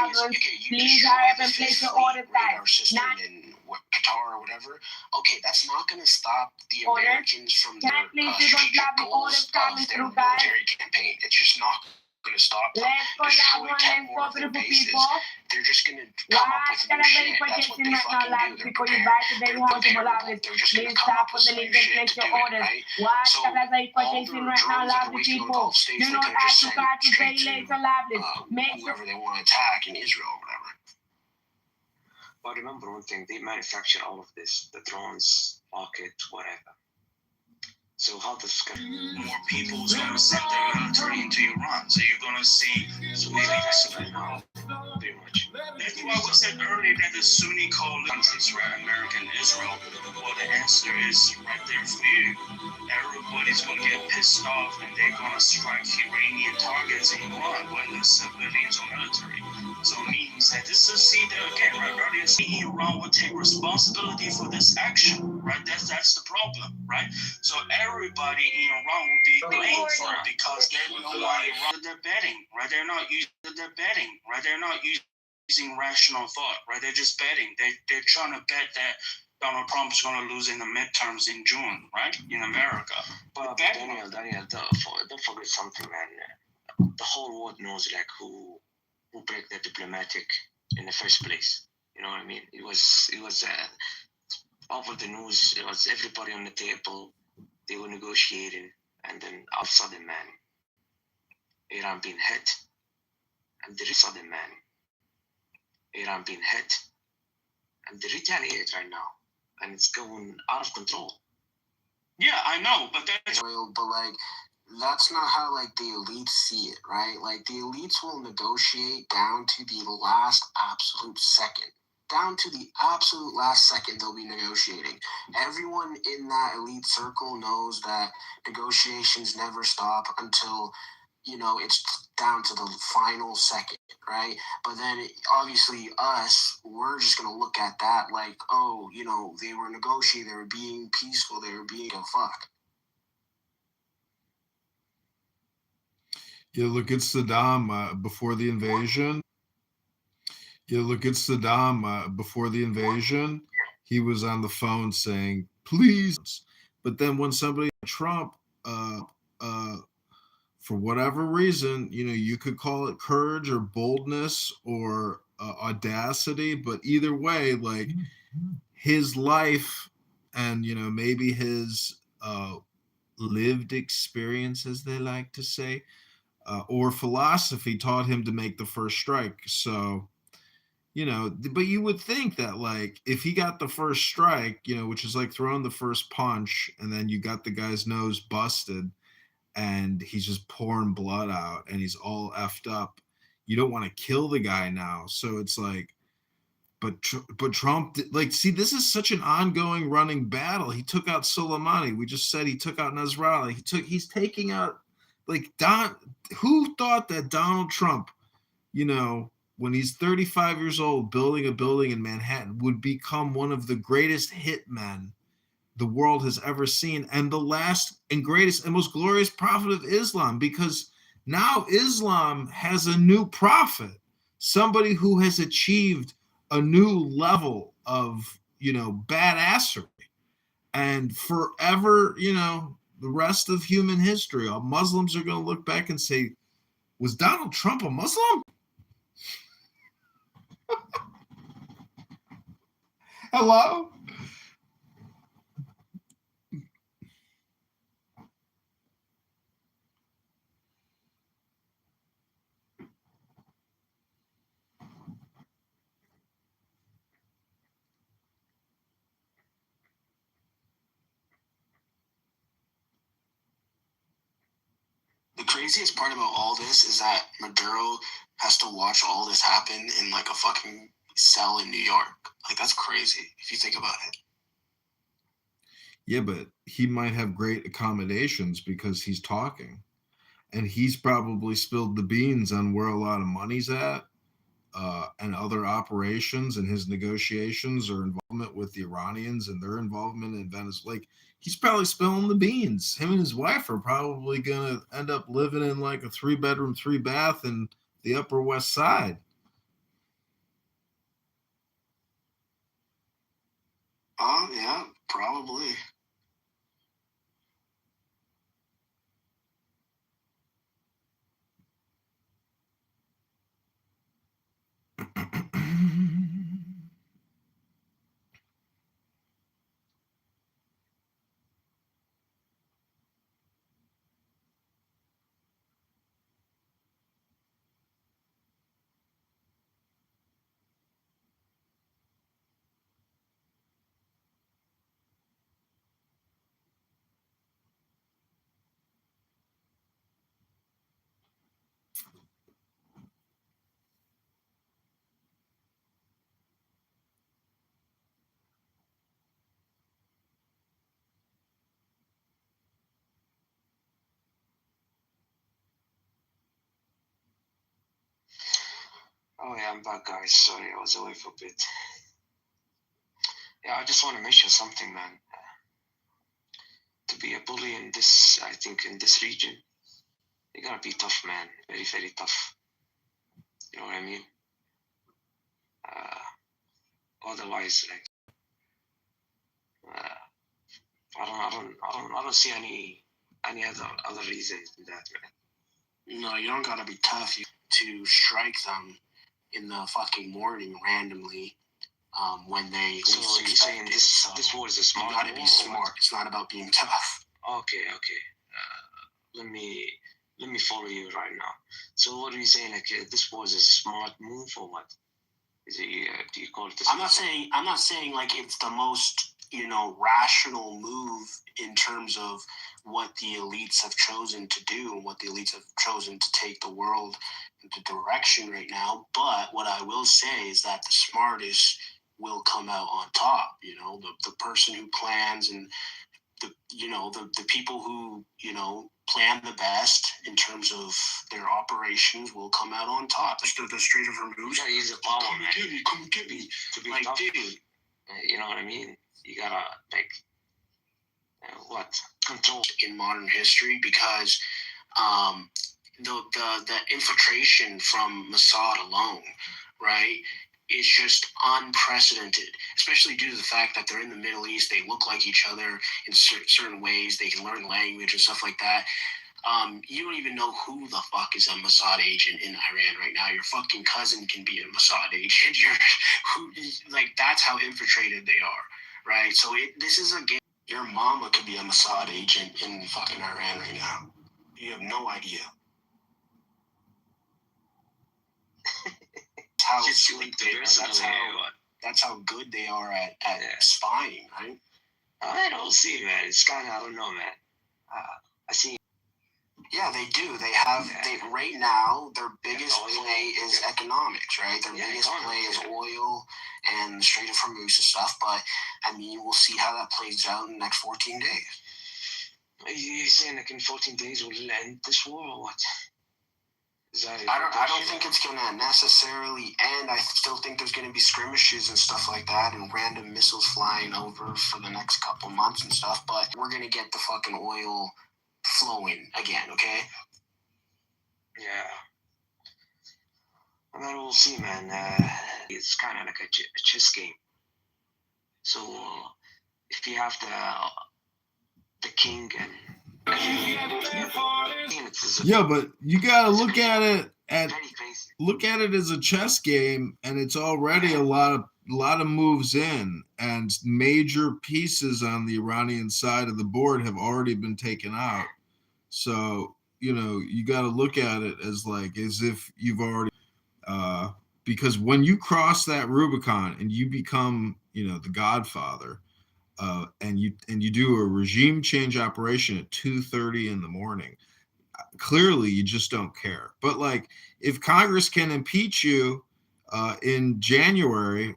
destroy the fifth fleet radar system in Qatar or whatever. Okay, that's not going to stop the Americans from their strategic goals of their military campaign. It's just not going to stop them. Destroy 10 more of their bases. They're just going to come up with new shit. That's what they fucking do. They're prepared. They're just going to come up with some new shit to do it, right? So all their drones that they're wasting on the Gulf states, they could just send straight to whoever they want to attack in Israel or whatever. But remember one thing, they manufacture all of this, the drones, rockets, whatever. So how this more people's going to send their military into Iran. So you're going to see Sunni leaders now. Pretty much. That's why we said earlier that the Sunni countries, right, America and Israel, well, the answer is right there for you. Everybody's going to get pissed off and they're going to strike Iranian targets in Iran, whether civilians or military. So it means that this is see that again, right? Earlier, see Iran will take responsibility for this action, right? That's the problem, right? So everybody in Iran will be blamed for it because they know why Iran they're betting, right? They're not using rational thought, right? They're just betting. They're trying to bet that Donald Trump is going to lose in the midterms in June, right? In America. But Daniel, don't forget something, man. The whole world knows like who break the diplomatic in the first place. You know what I mean? It was over the news. It was everybody on the table. They were negotiating, and then all of a sudden, man, Iran being hit, and the sudden, man, Iran being hit, and they retaliate right now, and it's going out of control. Yeah, I know, but that's like that's not how like the elites see it, right? Like the elites will negotiate down to the last absolute second. Down to the absolute last second, they'll be negotiating. Everyone in that elite circle knows that negotiations never stop until, it's down to the final second, right? But then, obviously, we're just going to look at that like, oh, they were negotiating, they were being peaceful, they were being a fuck. You look at Saddam before the invasion. He was on the phone saying, please. But then when somebody Trump, for whatever reason, you could call it courage or boldness or audacity, but either way, like his life and, maybe his lived experience, as they like to say, or philosophy taught him to make the first strike. So, but you would think that like if he got the first strike, which is like throwing the first punch and then you got the guy's nose busted and he's just pouring blood out and he's all effed up, you don't want to kill the guy now. So it's like, but Trump, like, see, this is such an ongoing running battle. He took out Soleimani. We just said he took out Nasrallah. He's taking out like who thought that Donald Trump, when he's 35 years old, building a building in Manhattan, would become one of the greatest hitmen the world has ever seen, and the last and greatest and most glorious prophet of Islam, because now Islam has a new prophet, somebody who has achieved a new level of, badassery. And forever, the rest of human history, all Muslims are going to look back and say, was Donald Trump a Muslim? Hello? The craziest part about all this is that Maduro has to watch all this happen in like a fucking cell in New York. Like, that's crazy if you think about it. Yeah, but he might have great accommodations because he's talking. And he's probably spilled the beans on where a lot of money's at and other operations and his negotiations or involvement with the Iranians and their involvement in Venezuela. Like, he's probably spilling the beans. Him and his wife are probably going to end up living in like a 3-bedroom, 3-bath in the Upper West Side. Oh, yeah, probably. Oh yeah, I'm back, guys. Sorry, I was away for a bit. Yeah, I just want to mention something, man. To be a bully in this, I think, in this region, you gotta be tough, man. Very, very tough. You know what I mean? Otherwise, like, I don't see any other reason to that, man. No, you don't gotta be tough to strike them in the fucking morning randomly. When they so you're saying this war is a smart. You gotta be smart. It's not about being tough. Okay. Let me follow you right now. So what are you saying? Like this was a smart move or what? Is it? Do you call it? I'm not saying like it's the most rational move in terms of what the elites have chosen to do and what the elites have chosen to take the world into direction right now. But what I will say is that the smartest will come out on top. The person who plans and the people who plan the best in terms of their operations will come out on top. The Strait of Hormuz. Yeah, he's a power man. Come get me. To be like, tough, dude. You know what I mean? You gotta control in modern history because the infiltration from Mossad alone, right? Is just unprecedented, especially due to the fact that they're in the Middle East. They look like each other in certain ways. They can learn language and stuff like that. You don't even know who the fuck is a Mossad agent in Iran right now. Your fucking cousin can be a Mossad agent. That's how infiltrated they are, right? So this is a game. Your mama could be a Mossad agent in fucking Iran right now. You have no idea. That's how good they are at spying, right? I don't see, man. It's kind of, I don't know, man. I see. Yeah, they do. They have. Right now, their biggest play is economics, right? Their biggest play is oil and the Strait of Hormuz and stuff. But I mean, we'll see how that plays out in the next 14 days. Are you saying like in 14 days we'll end this war or what? I don't think it's gonna necessarily end. I still think there's gonna be skirmishes and stuff like that, and random missiles flying over for the next couple months and stuff. But we're gonna get the fucking oil flowing again, okay? Yeah. I mean, we'll see, man. It's kind of like a chess game. So if you have the king and yeah, but you gotta look at it as a chess game, and it's already a lot of moves in, and major pieces on the Iranian side of the board have already been taken out. So you got to look at it as if you've already because when you cross that Rubicon and you become the Godfather. And you do a regime change operation at 2:30 in the morning. Clearly, you just don't care. But if Congress can impeach you in January,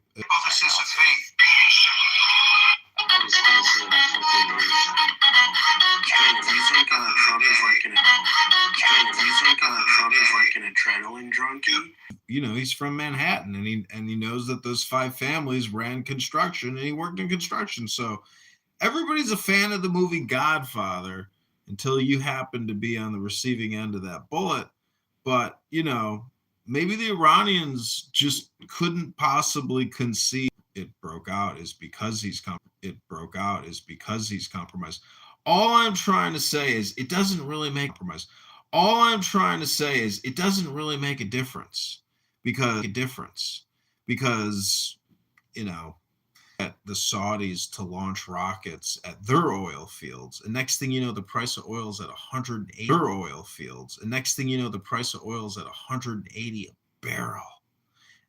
Trump is like an adrenaline junkie? He's from Manhattan, and he knows that those 5 families ran construction, and he worked in construction. So everybody's a fan of the movie Godfather until you happen to be on the receiving end of that bullet. But maybe the Iranians just couldn't possibly conceive it broke out is because he's compromised. All I'm trying to say is it doesn't really make a difference because at the Saudis to launch rockets at their oil fields, and next thing you know, the price of oil is at 180 a barrel.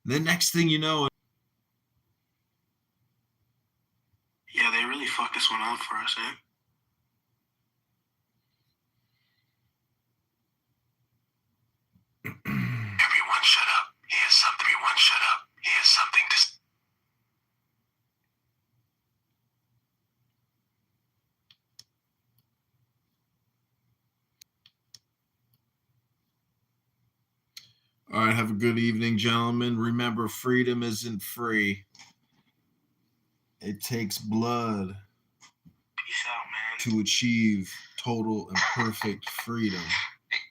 And then next thing you know, yeah, they really fucked this one up for us, eh? Everyone shut up. Here's something. Everyone shut up. Here's something to... All right, have a good evening, gentlemen. Remember, freedom isn't free. It takes blood Peace out, man. to achieve total and perfect freedom.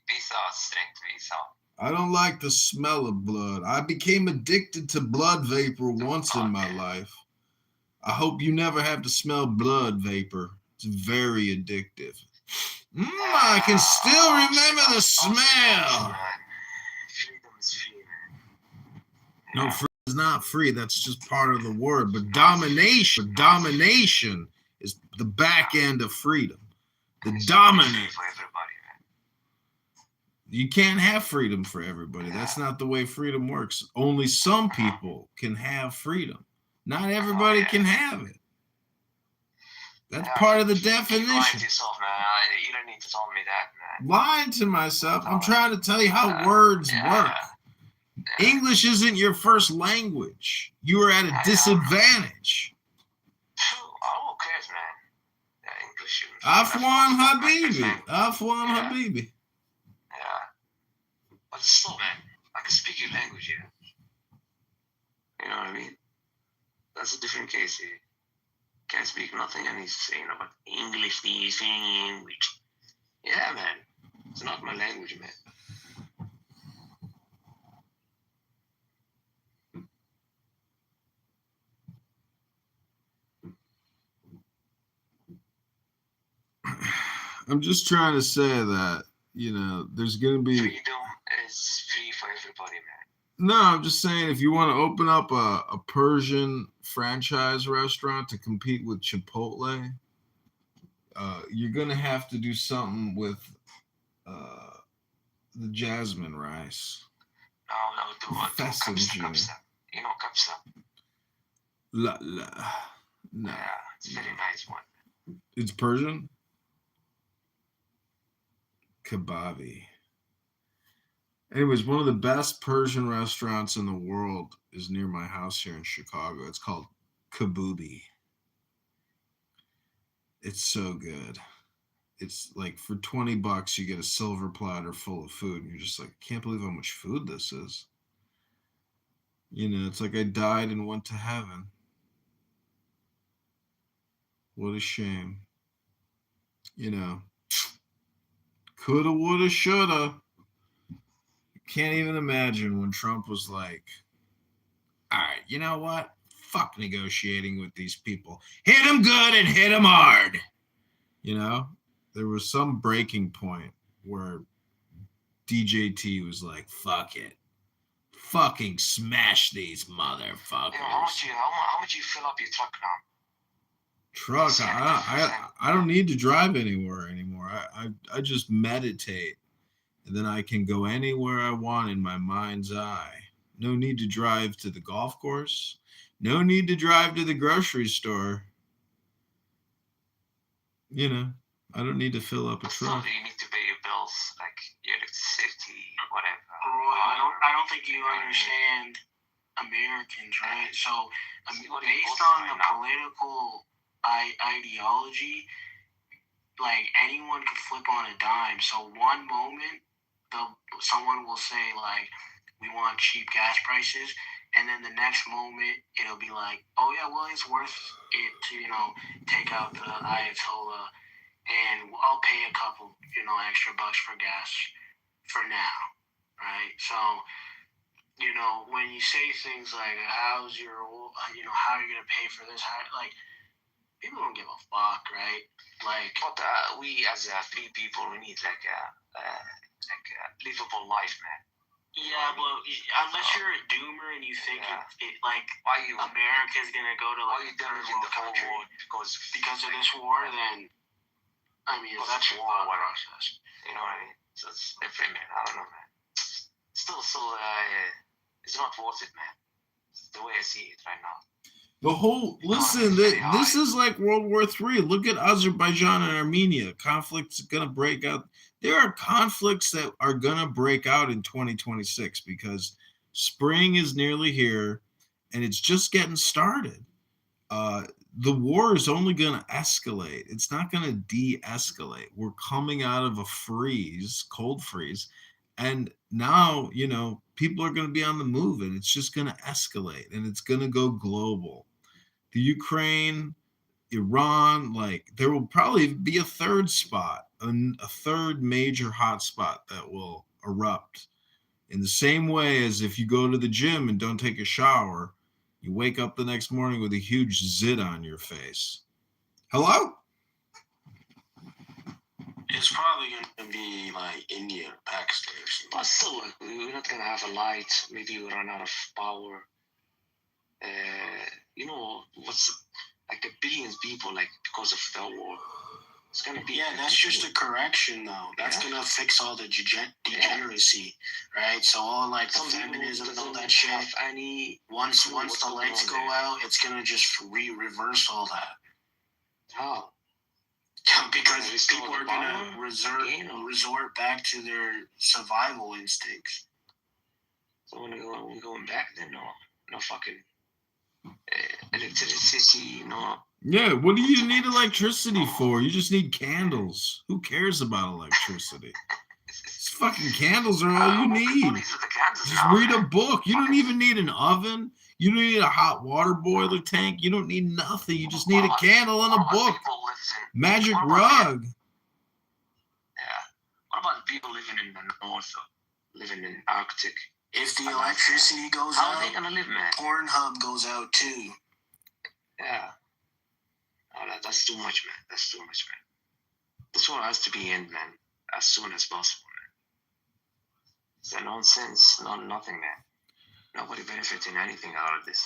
Peace out, strength. Peace out. I don't like the smell of blood. I became addicted to blood vapor once in my life. I hope you never have to smell blood vapor. It's very addictive. I can still remember the smell. Freedom is free, man. No, free is not free. That's just part of the word. But domination is the back end of freedom. The dominant. For everybody, man. You can't have freedom for everybody. That's not the way freedom works. Only some people can have freedom. Not everybody can have it. That's part of the definition. Lying to yourself, man. You don't need to tell me that, man. Lying to myself. I'm trying to tell you how words work. English isn't your first language. You are at a disadvantage. I'm okay, man. Yeah, English. Afwan Habibi. Afwan Habibi. Yeah. But still, man, I can speak your language here. You know what I mean? That's a different case here. Can't speak nothing, and he's saying about English, he's saying English. Yeah, man. It's not my language, man. I'm just trying to say that, you know, there's going to be... Freedom is free for everybody, man. No, I'm just saying if you want to open up a Persian franchise restaurant to compete with Chipotle, you're going to have to do something with the jasmine rice. No, do kapsa. You know kapsa? No. Yeah, it's a very nice one. It's Persian? Kebabi. Anyways, one of the best Persian restaurants in the world is near my house here in Chicago. It's called Kabubi. It's so good. It's like for $20, you get a silver platter full of food. And you're just like, can't believe how much food this is. You know, it's like I died and went to heaven. What a shame. You know, coulda, woulda, shoulda. Can't even imagine when Trump was like, all right, you know what? Fuck negotiating with these people. Hit them good and hit them hard. You know, there was some breaking point where DJT was like, fuck it. Fucking smash these motherfuckers. Yeah, how much you fill up your truck now? Truck? I don't need to drive anywhere anymore. I just meditate. And then I can go anywhere I want in my mind's eye. No need to drive to the golf course. No need to drive to the grocery store. You know, I don't need to fill up a truck. You need to pay your bills, like your electricity, whatever. Roy, I don't think you understand Americans, right? So, based on the political ideology, like anyone could flip on a dime. So one moment, someone will say like, we want cheap gas prices, and then the next moment it'll be like, oh yeah, well it's worth it to, you know, take out the Ayatollah, and I'll pay a couple, you know, extra bucks for gas for now, right? So, you know, when you say things like, how's your, you know, how are you gonna pay for this? How, like, people don't give a fuck, right? Like, but we as free people, we need like a livable life, man. Yeah, but unless you're a doomer and you think it like America's gonna go to like a third world country because of this war, then I mean that's your thought process. You know what I mean? So it's different, man. I don't know, man. Still, it's not worth it, man. It's the way I see it right now. The whole, listen, this is like World War III. Look at Azerbaijan and Armenia. Conflict's going to break out. There are conflicts that are going to break out in 2026 because spring is nearly here and it's just getting started. The war is only going to escalate. It's not going to de-escalate. We're coming out of a freeze, cold freeze, And now, people are going to be on the move, and it's just going to escalate, and it's going to go global. The Ukraine, Iran, there will probably be a third spot, a third major hotspot that will erupt. In the same way as if you go to the gym and don't take a shower, you wake up the next morning with a huge zit on your face. Hello? It's probably going to be like India, Pakistan. But still, we're not gonna have a light. Maybe we run out of power. What's like a billion people, like because of the war. It's gonna be. Yeah, that's just a correction, though. That's gonna fix all the degeneracy, right? So all like the feminism and all that shit. Once the lights go out, it's gonna just reverse all that. How? Because people are gonna resort back to their survival instincts. So when we're going back, then no fucking electricity, no. Yeah, what do you need electricity for? You just need candles. Who cares about electricity? These fucking candles are all you need. Just read a book. You don't even need an oven. You don't need a hot water boiler tank. You don't need nothing. You just need a candle and a book. Magic rug. Yeah. What about the people living in the north, living in Arctic? If the electricity goes out, how are they gonna live, man? Pornhub goes out too. Yeah. Oh, that's too much, man. That's too much, man. This one has to be in, man, as soon as possible, man. It's a nonsense, nothing, man. Nobody benefiting anything out of this.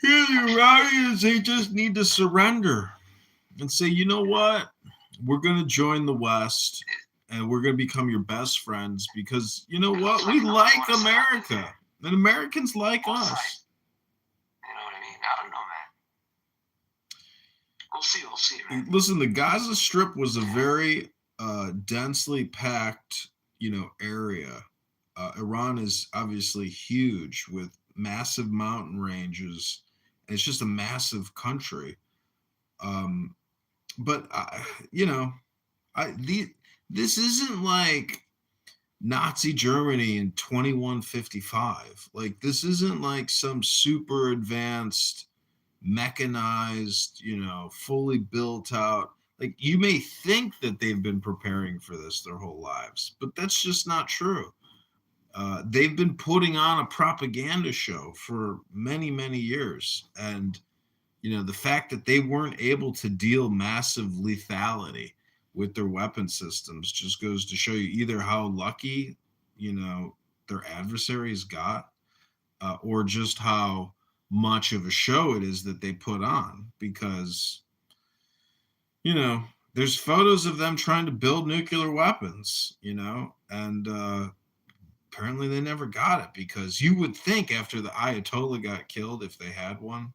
Yeah, the Iranians, they just need to surrender and say, you know what? We're going to join the West, and we're going to become your best friends because, you know what? We like America, and Americans like us. You know what I mean? I don't know, man. We'll see, man. Listen, the Gaza Strip was a very densely packed, area. Iran is obviously huge with massive mountain ranges. And it's just a massive country. But this isn't like Nazi Germany in 2155. Like, this isn't like some super advanced, mechanized, fully built out. Like, you may think that they've been preparing for this their whole lives, but that's just not true. They've been putting on a propaganda show for many, many years. And, the fact that they weren't able to deal massive lethality with their weapon systems just goes to show you either how lucky, their adversaries got, or just how much of a show it is that they put on. Because, there's photos of them trying to build nuclear weapons, and apparently they never got it, because you would think after the Ayatollah got killed, if they had one,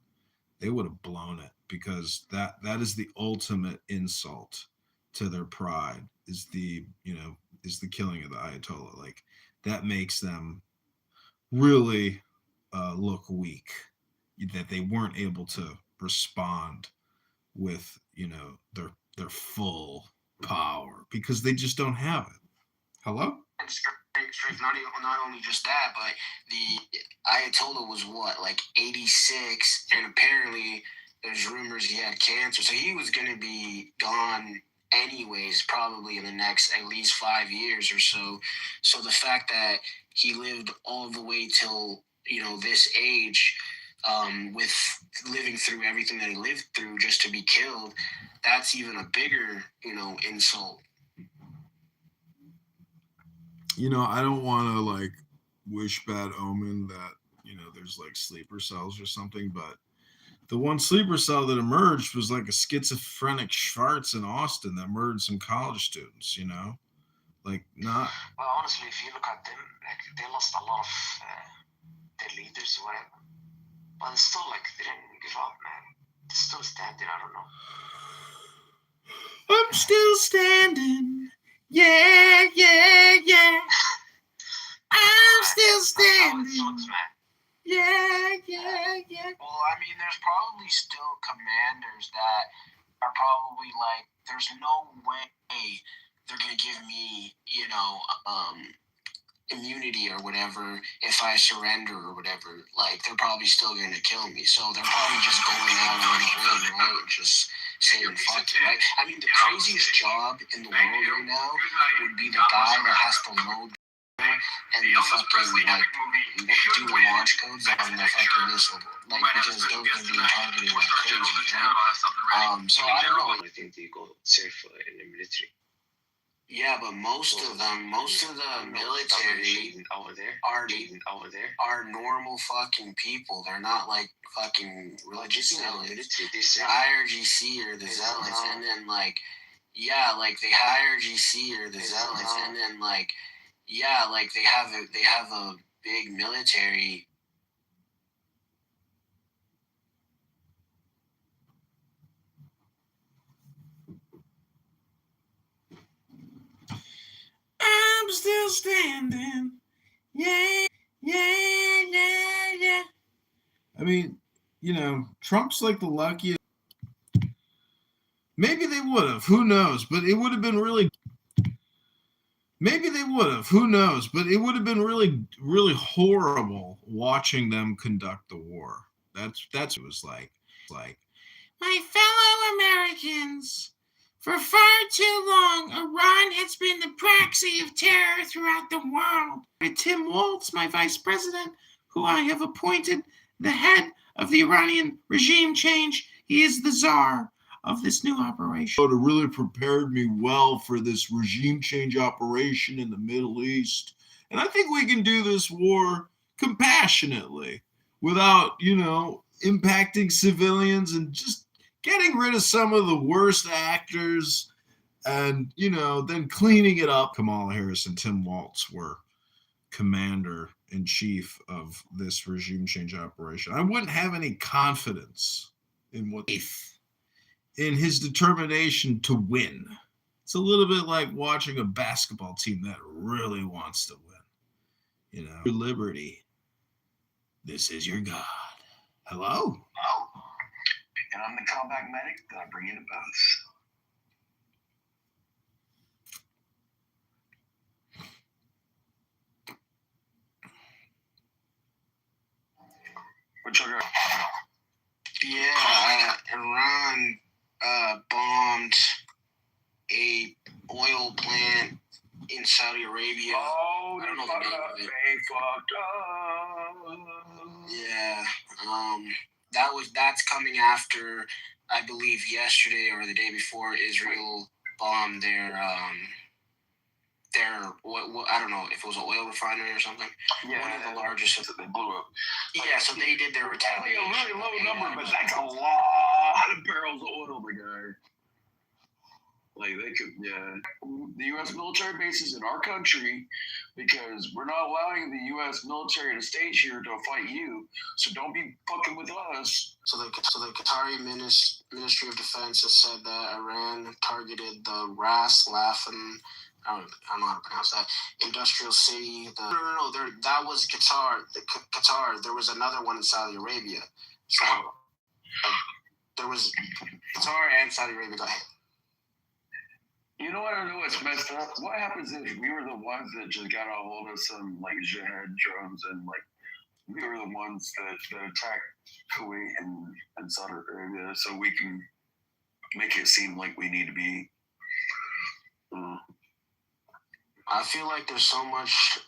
they would have blown it, because that is the ultimate insult to their pride, is the killing of the Ayatollah. Like, that makes them really look weak, that they weren't able to respond with their full power, because they just don't have it. Hello? Not only just that, but the Ayatollah was like 86, and apparently there's rumors he had cancer, so he was going to be gone anyways, probably in the next at least 5 years or so. So the fact that he lived all the way till this age, with living through everything that he lived through just to be killed, that's even a bigger insult. I don't want to wish bad omen that there's sleeper cells or something, but the one sleeper cell that emerged was like a schizophrenic Schwartz in Austin that murdered some college students. Not. Well, honestly, if you look at them, they lost a lot of their leaders or whatever, but it's still they didn't give up, man. They're still standing. I don't know. I'm still standing. Yeah, yeah, yeah. I'm still standing. Yeah, yeah, yeah. Well, I mean, there's probably still commanders that are probably there's no way they're gonna give me, immunity or whatever if I surrender or whatever. Like, they're probably still gonna kill me. So they're probably just going out on a limb, right? And just saying fuck it, right? I mean, the craziest job in the world right now would be the guy that has to load and the fucking, like, do the launch codes on the fucking missile. Like, because those are being targeted like crazy, right? So I don't know. I think they go safe in the military. Yeah, but most of the military are normal fucking people. They're not like fucking religious zealots. The IRGC or the zealots, and then like, yeah, like the IRGC or the zealots, and then like, yeah, like they have a big military. I'm still standing. Yeah, yeah, yeah, yeah. I mean, Trump's like the luckiest. Maybe they would have. Who knows? But it would have been really. Maybe they would have. Who knows? But it would have been really, really horrible watching them conduct the war. That's what it was like. My fellow Americans, for far too long, Iran has been the proxy of terror throughout the world. Tim Waltz, my vice president, who I have appointed the head of the Iranian regime change, he is the czar of this new operation. It really prepared me well for this regime change operation in the Middle East. And I think we can do this war compassionately without, impacting civilians and just getting rid of some of the worst actors and, then cleaning it up. Kamala Harris and Tim Waltz were commander-in-chief of this regime change operation. I wouldn't have any confidence in his determination to win. It's a little bit like watching a basketball team that really wants to win. Your liberty. This is your God. Hello? And I'm the callback medic that I bring in the boats. Yeah, Iran bombed a oil plant in Saudi Arabia. Oh, I don't know the name of it. Yeah, that's coming after, I believe, yesterday or the day before, Israel bombed their what I don't know if it was an oil refinery or something. Yeah, one of the largest that they blew up. Yeah, so they did their retaliation. A really low number, but that's a lot of barrels of oil, my guy. Like, they could, yeah. The U.S. military bases in our country, because we're not allowing the U.S. military to stage here to fight you, so don't be fucking with us. So the Qatari Ministry of Defense has said that Iran targeted the Ras Laffan, I don't know how to pronounce that, industrial city. No, that was Qatar. Qatar. There was another one in Saudi Arabia. So there was Qatar and Saudi Arabia got hit. You know what I know what's messed up? What happens if we were the ones that just got a hold of some like jihad drones and like we were the ones that attacked Kuwait and Saudi Arabia, so we can make it seem like we need to be. I feel like there's so much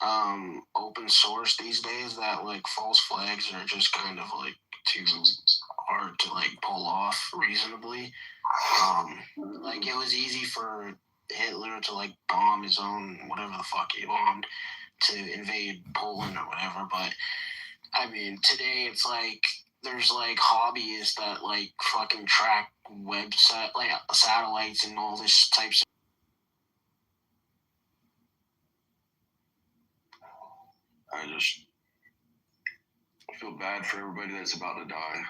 open source these days that like false flags are just kind of like too hard to like pull off reasonably. Like, it was easy for Hitler to like bomb his own whatever the fuck he bombed to invade Poland or whatever, but I mean today it's like there's like hobbyists that like fucking track website like satellites and all this types of. I feel bad for everybody that's about to die.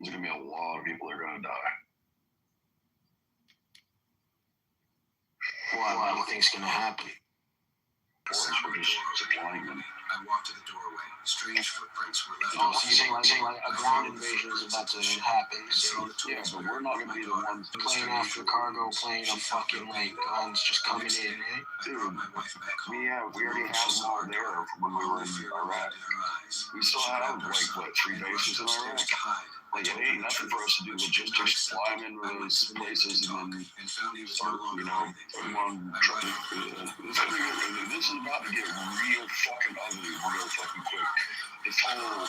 There's gonna be a lot of people that are gonna die. What do you think's gonna happen? I walked to the doorway. Strange footprints were left. Oh, so you're saying like a ground invasion is about to happen. So Yeah, but we're not gonna be the ones plane after cargo plane of fucking like guns just coming in. Dude, we already have them all there from when we were in Iraq. We still have like what 3 bases in Iraq. Like it ain't nothing for us to do logistics, fly them into those places, and then start, put them on trucks. This is about to get real fucking ugly, real fucking quick. This whole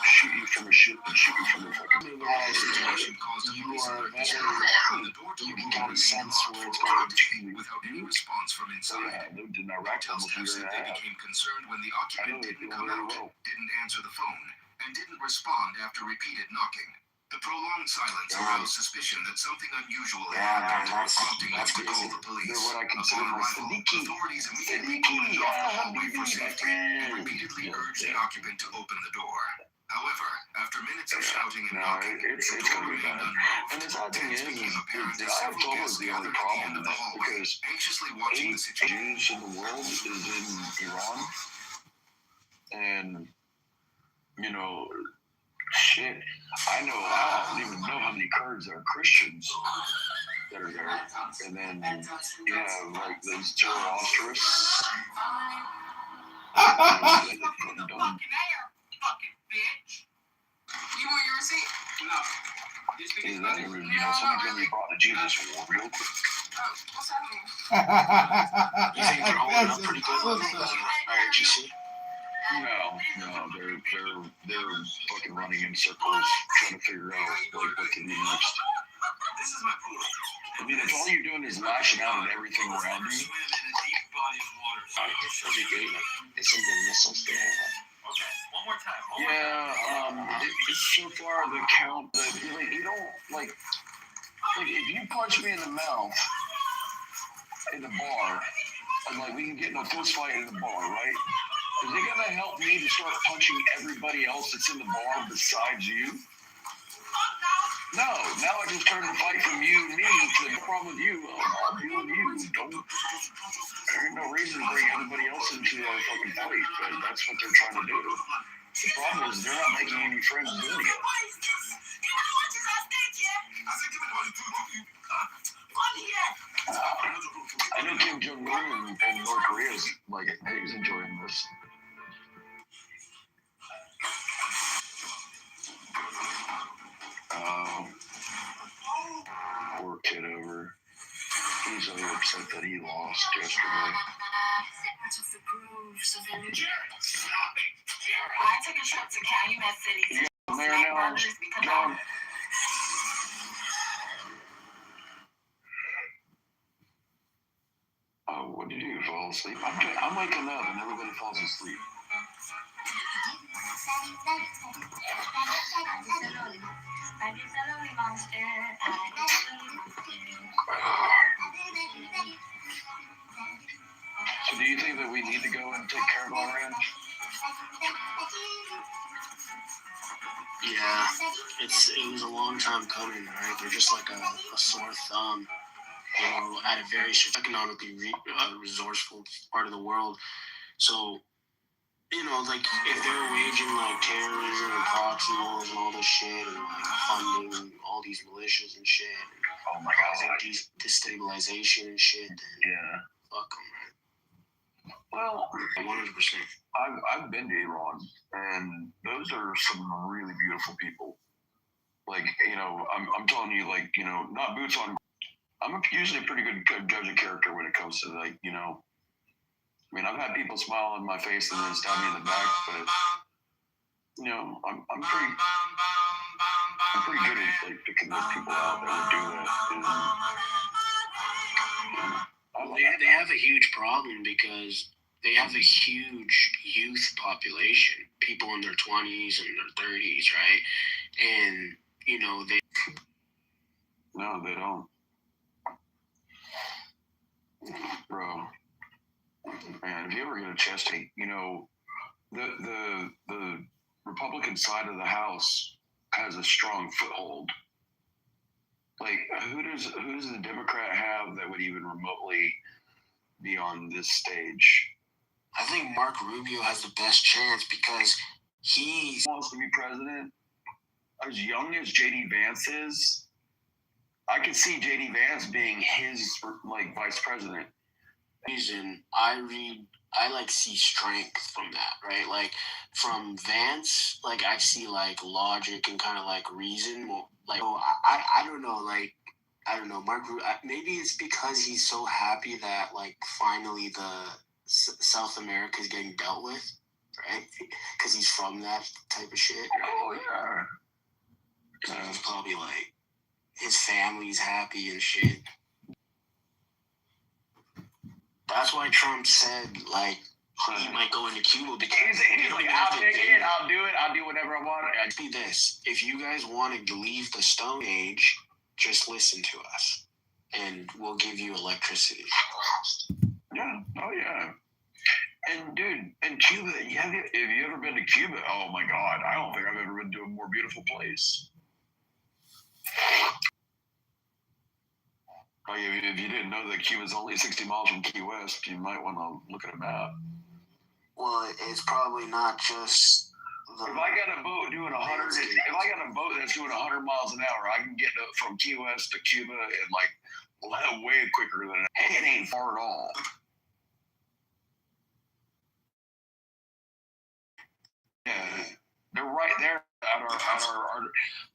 shoot you from a ship and shoot you from the fucking. You are veteran. You can kind of sense where it's going. Without any response from inside. I lived in Iraq almost a year and a half. They became concerned when the occupant didn't come out, didn't answer the phone, and didn't respond after repeated knocking. The prolonged silence aroused suspicion that something unusual had happened, prompting them to call the police. They're what I consider my Siddiqui. Authorities immediately pulled off the hallway for safety and repeatedly urged the occupant to open the door. However, after minutes of shouting and knocking, it's gonna be bad. And the sad thing is, Ayatollah is the only problem in that, because anxiously watching the situation Jews in the world is in Iran, and shit, I don't even know how many Kurds are Christians that are there, and then you have like those Zoroastrians. Fucking bitch. You want your receipt? No. Someone's gonna be brought to Jesus real quick. What's happening? You think they're holding up pretty good with IRGC? No, they're fucking running in circles trying to figure out what to do next. This is my pool. I mean, if all you're doing is lashing out at everything around you. That'd be great. They send the missiles there. Okay, one more time. So far the count that you don't like if you punch me in the mouth in the bar, and we can get in a fist fight in the bar, right? Is it gonna help me to start punching everybody else that's in the bar besides you? No, now I just turned the fight from you and me to the problem with you. I'll deal with you. There ain't no reason to bring everybody else into a fucking fight, but that's what they're trying to do. The problem is they're not making any friends doing it. I know Kim Jong-un in North Korea is he's enjoying this. Poor Kitover. He's really upset that he lost yesterday. I took a trip to Calumet City to snack burgers because Oh, what did you do? Fall asleep? I'm waking up and everybody falls asleep. So do you think that we need to go and take care of our ranch? Yeah, it was a long time coming, right? They're just like a sore thumb, at a very economically resourceful part of the world. So, if they're waging terrorism and proxy wars and all this shit, and funding all these militias and shit, and causing destabilization and shit, then fuck them, man. Well, 100%. I've been to Iran, and those are some really beautiful people. I'm telling you, not boots on. I'm usually a pretty good judge of character when it comes to I've had people smile in my face and then stab me in the back, but I'm pretty good at picking those people out that would do that. They have a huge problem because they have a huge youth population, people in their 20s and their 30s, right? And, they... No, they don't. Bro, man, if you ever get a chest tape, the Republican side of the House has a strong foothold. Who does the Democrat have that would even remotely be on this stage. I think Mark Rubio has the best chance because he wants to be president. As young as JD Vance is, I can see JD Vance being his like vice president. Reason I like see strength from that, right? Like from Vance, like I see like logic and kind of like reason. Like I don't know, like I don't know, Mark. Maybe it's because he's so happy that like finally the South America is getting dealt with, right? Because he's from that type of shit. Right? Oh yeah. So he's probably like his family's happy and shit. That's why Trump said, like, he might go into Cuba because he's like, I'll take it, I'll do it, I'll do whatever I want. I'd be this. If you guys want to leave the Stone Age, just listen to us, and we'll give you electricity. Yeah, oh yeah. And dude, in Cuba, if you ever been to Cuba, oh my God, I don't think I've ever been to a more beautiful place. Oh, yeah, if you didn't know that Cuba's only 60 miles from Key West, you might want to look at a map. Well, it's probably not just the... If I got a boat doing 100, if I got a boat that's doing 100 miles an hour, I can get from Key West to Cuba in like way quicker than it ain't far at all. Yeah, they're right there at our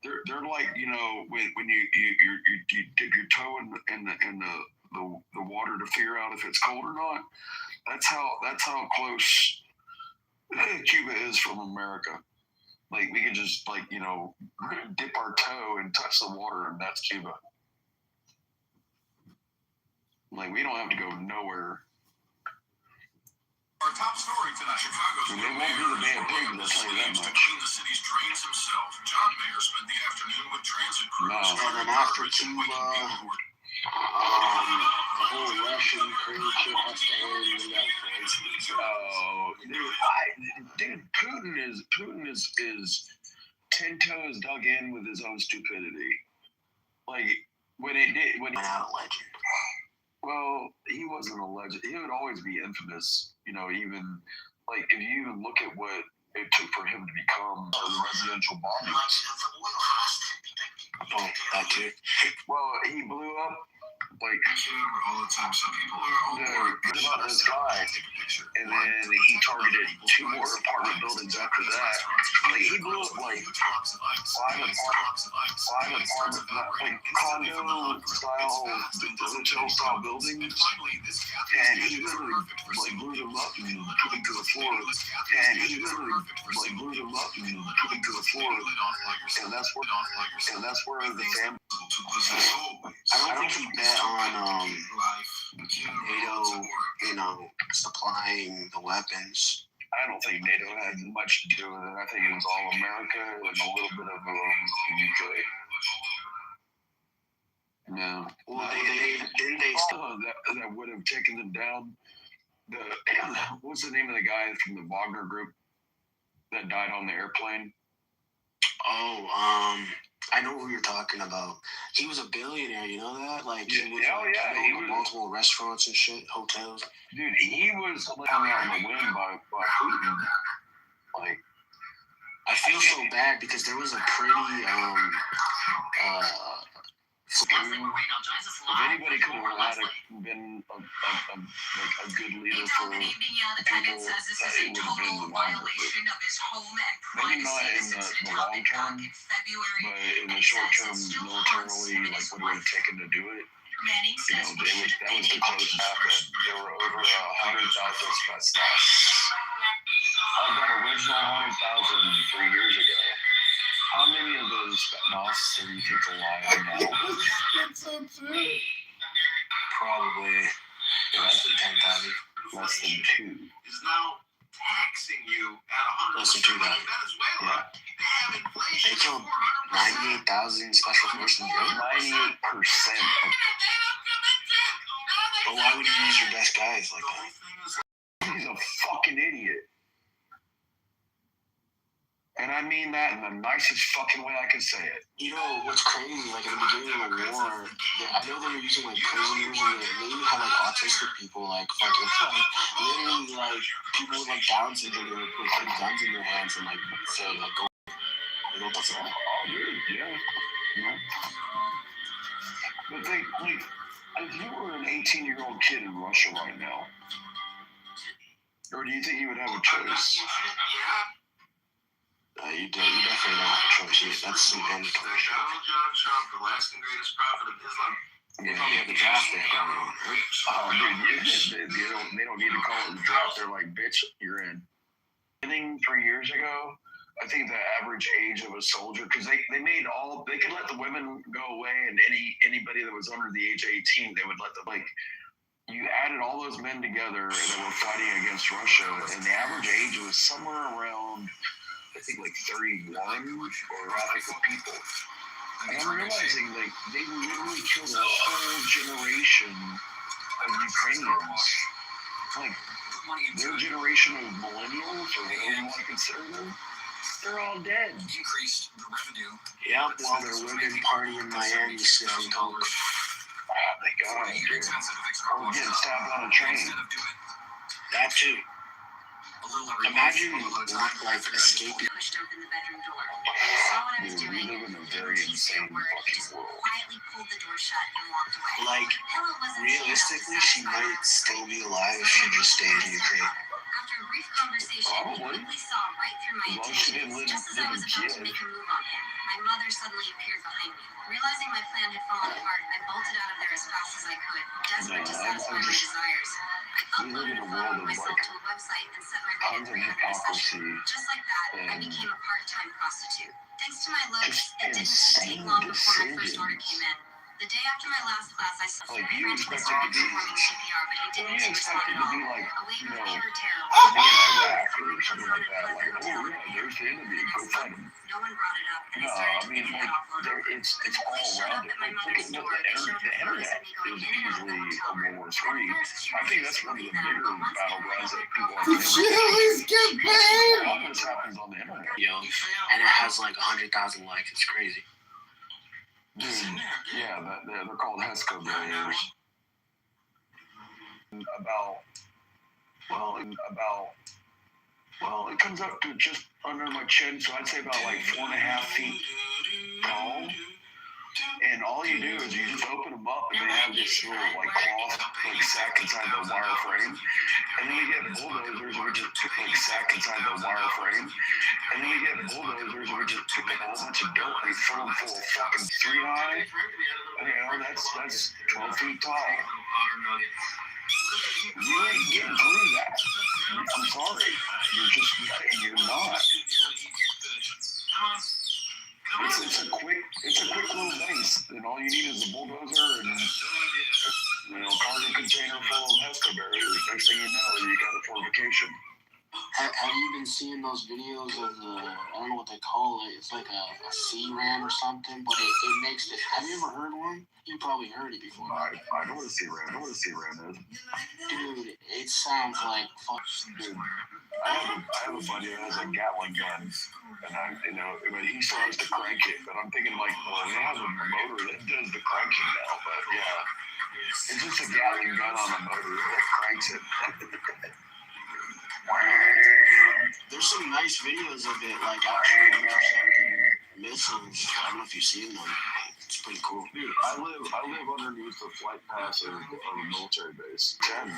they're like, you know, when you dip your toe in the water to figure out if it's cold or not. That's how close Cuba is from America. Like we can just like, you know, dip our toe and touch the water, and that's Cuba. Like we don't have to go nowhere. Our top story tonight, Chicago's they won't do the damn thing, I'll tell you that much. To clean the city's drains himself. John Mayer spent the afternoon with transit crews. And then after Cuba, the whole Russian crazy shit has to end. Oh, dude, Putin is 10 toes dug in with his own stupidity. Like when he went out a legend. Well, he wasn't a legend. He would always be infamous. You know, even like if you even look at what it took for him to become a residential bombings. Oh, that too. Well, he blew up. Like all the time, some people are about this guy, and then he targeted 2 more apartment buildings after that. Like he blew up like 5 apartment, like condo style, hotel style buildings, and he literally like blew them up and put them to the floor. And that's where the family. I don't think he bet on NATO, you know, supplying the weapons. I don't think NATO had much to do with it. I think it was all America and a little bit of UK. No. Well, didn't they that would have taken them down. What's the name of the guy from the Wagner group that died on the airplane? Oh, I know who you're talking about. He was a billionaire, you know that? Like, he was he was multiple restaurants and shit, hotels. Dude, he was hung out in the wind by Putin. Like, I feel so bad because there was a pretty if anybody could have been a good leader for people, it would have been the Wagner Group. Maybe not in the long term, but in the short term, militarily, like what it would have taken to do it. You know, that was the closest happened. There were over 100,000 staff. Of that original 100,000 3 years ago. How many of those Moss do you think alive now? Probably less than 10,000. Less than 2. Is now taxing you at 100%. Less than 2,000. Yeah. They killed 98,000 special forces. 98%. But why would you use your best guys like that? He's a fucking idiot. And I mean that in the nicest fucking way I can say it. You know what's crazy? Like at the beginning of the war, I know they were using like prisoners, and they even had like autistic people, like fucking, literally like people with like Down syndrome. They would put like guns in their hands and like say like go. Like, what's that? Oh, dude, yeah. But they like, if you were an 18-year-old kid in Russia right now, or do you think you would have a choice? You definitely don't have a choice. That's some mandatory shit. Donald Trump, the last and greatest prophet of Islam. They probably have the draft there going on, right? Oh, dude, they don't need to call it the draft. They're like, bitch, you're in. I think 3 years ago, I think the average age of a soldier, because they could let the women go away, and anybody that was under the age of 18, they would let them, like, you added all those men together that were fighting against Russia, and the average age was somewhere around, I think, like 31 or traffic of people. And I'm realizing, like, they literally killed a whole generation of Ukrainians. Like, their generation of millennials, or whatever you want to consider them, they're all dead. Increased the revenue. Yeah, while their women party in Miami sniffing coke. Oh my God, dude. Or getting stabbed on a train. That too. Imagine like escaping. Dude, we live in a very insane fucking world. Like, realistically, she might still be alive if she just stayed in Ukraine. Probably. As long as she didn't live in Kiev. My mother suddenly appeared behind me. Realizing my plan had fallen apart, I bolted out of there as fast as I could, desperate to satisfy my desires. I uploaded a file of myself to a website and set my rate at 300 a session. Just like that, I became a part-time prostitute. Thanks to my looks, it didn't take long before my first order came in. The day after my last class, I saw a friend was performing CPR, but he didn't respond at all. A wave of pure terror. Or something like that. Like, oh yeah, there's the enemy. Go fight him. No one brought it up, and No, I mean, like, it's all around it. Like, look at what the internet is easily a World War III. I think that's one of the bigger battlegrounds that people are Did she at least get paid? All this happens on the internet. Yo, and it has like 100,000 likes. It's crazy. Dude, yeah, they're called HESCO barriers. Well, it comes up to just under my chin, so I'd say about like 4.5 feet tall. And all you do is you just open them up, and they have this little like cloth like sack inside the wire frame. And then we get bulldozers, which is like sack inside the wire frame. And then we get bulldozers, which is pick up a whole bunch of dirt and fill them full of fucking 3-eye. You know, that's 12 feet tall. You ain't getting through that. I'm sorry. You're not. It's a quick little base, and all you need is a bulldozer and cargo container full of HESCO barriers. Next thing you know, you got a fortification. Have you been seeing those videos of the, I don't know what they call it, it's like a C-RAM or something, but it makes this, have you ever heard one? You probably heard it before. I know what a C-RAM, I know what a C-RAM is. Dude, it sounds like fuck. Dude, I have a buddy that has a Gatling gun, and but he still has to crank it, but I'm thinking like, well, they have a motor that does the cranking now, but yeah. It's just a Gatling gun on a motor that cranks it. There's some nice videos of it, like actually intercepting missiles. I don't know if you've seen them. It's pretty cool. Dude, I live underneath the flight path of a military base. Tens.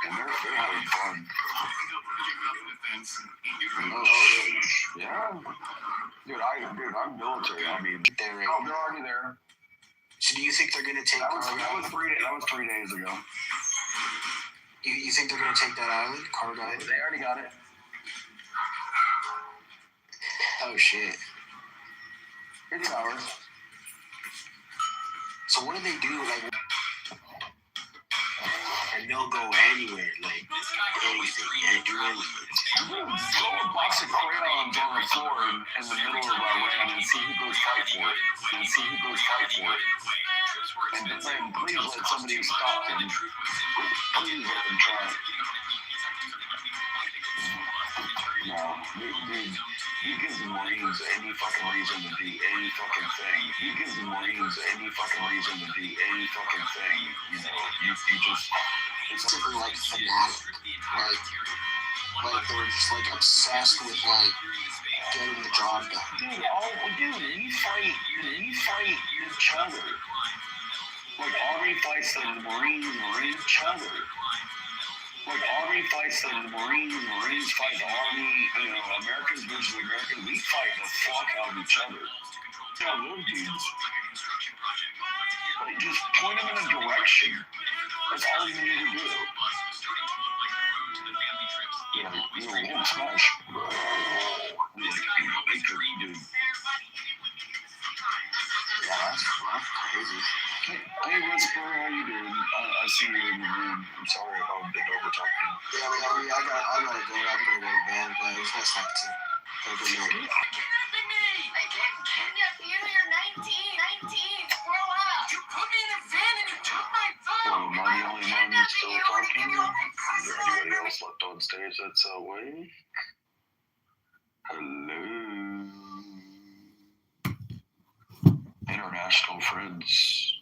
And they're having fun. Yeah. Dude, I'm military. I mean, they're already there. So do you think they're gonna take that was 3 days ago. You think they're gonna take that island, Card Island? They already got it. Oh shit. It's ours. So what do they do? Like, and they'll go anywhere, like anything, do anything. Throw a box of crayons on the floor in the middle of Iran and see who goes fight for it. And then please let somebody stop them. Please let them try. No, dude, you can fucking reason to be any fucking thing. You give the Marines any fucking reason to be any fucking thing. You know, you just it's simply like fanatic. Like they're just like obsessed with like getting the job done. Dude, we fight each other. Like Army fights the Marines each other. Like Army fights the Marines fight the Army, you know, Americans versus Americans, we fight the fuck out of each other. Yeah, those dudes. Like, just point them in a direction. That's all you need to do. You know, one smash. They could, dude. Yeah, that's crazy. Hey, Whisper, how you doing? I see you in the room. I'm sorry if I've been over talking. Yeah, I gotta go. I'm gonna go to bed, but it was nice talking to you. Have a good night. Kidnapping me! I didn't kidnap you. You're 19. Grow up. You put me in a van and you took my phone. Well, am I the only one still talking? Is there anybody else left on stage that's awake? Hello. International friends.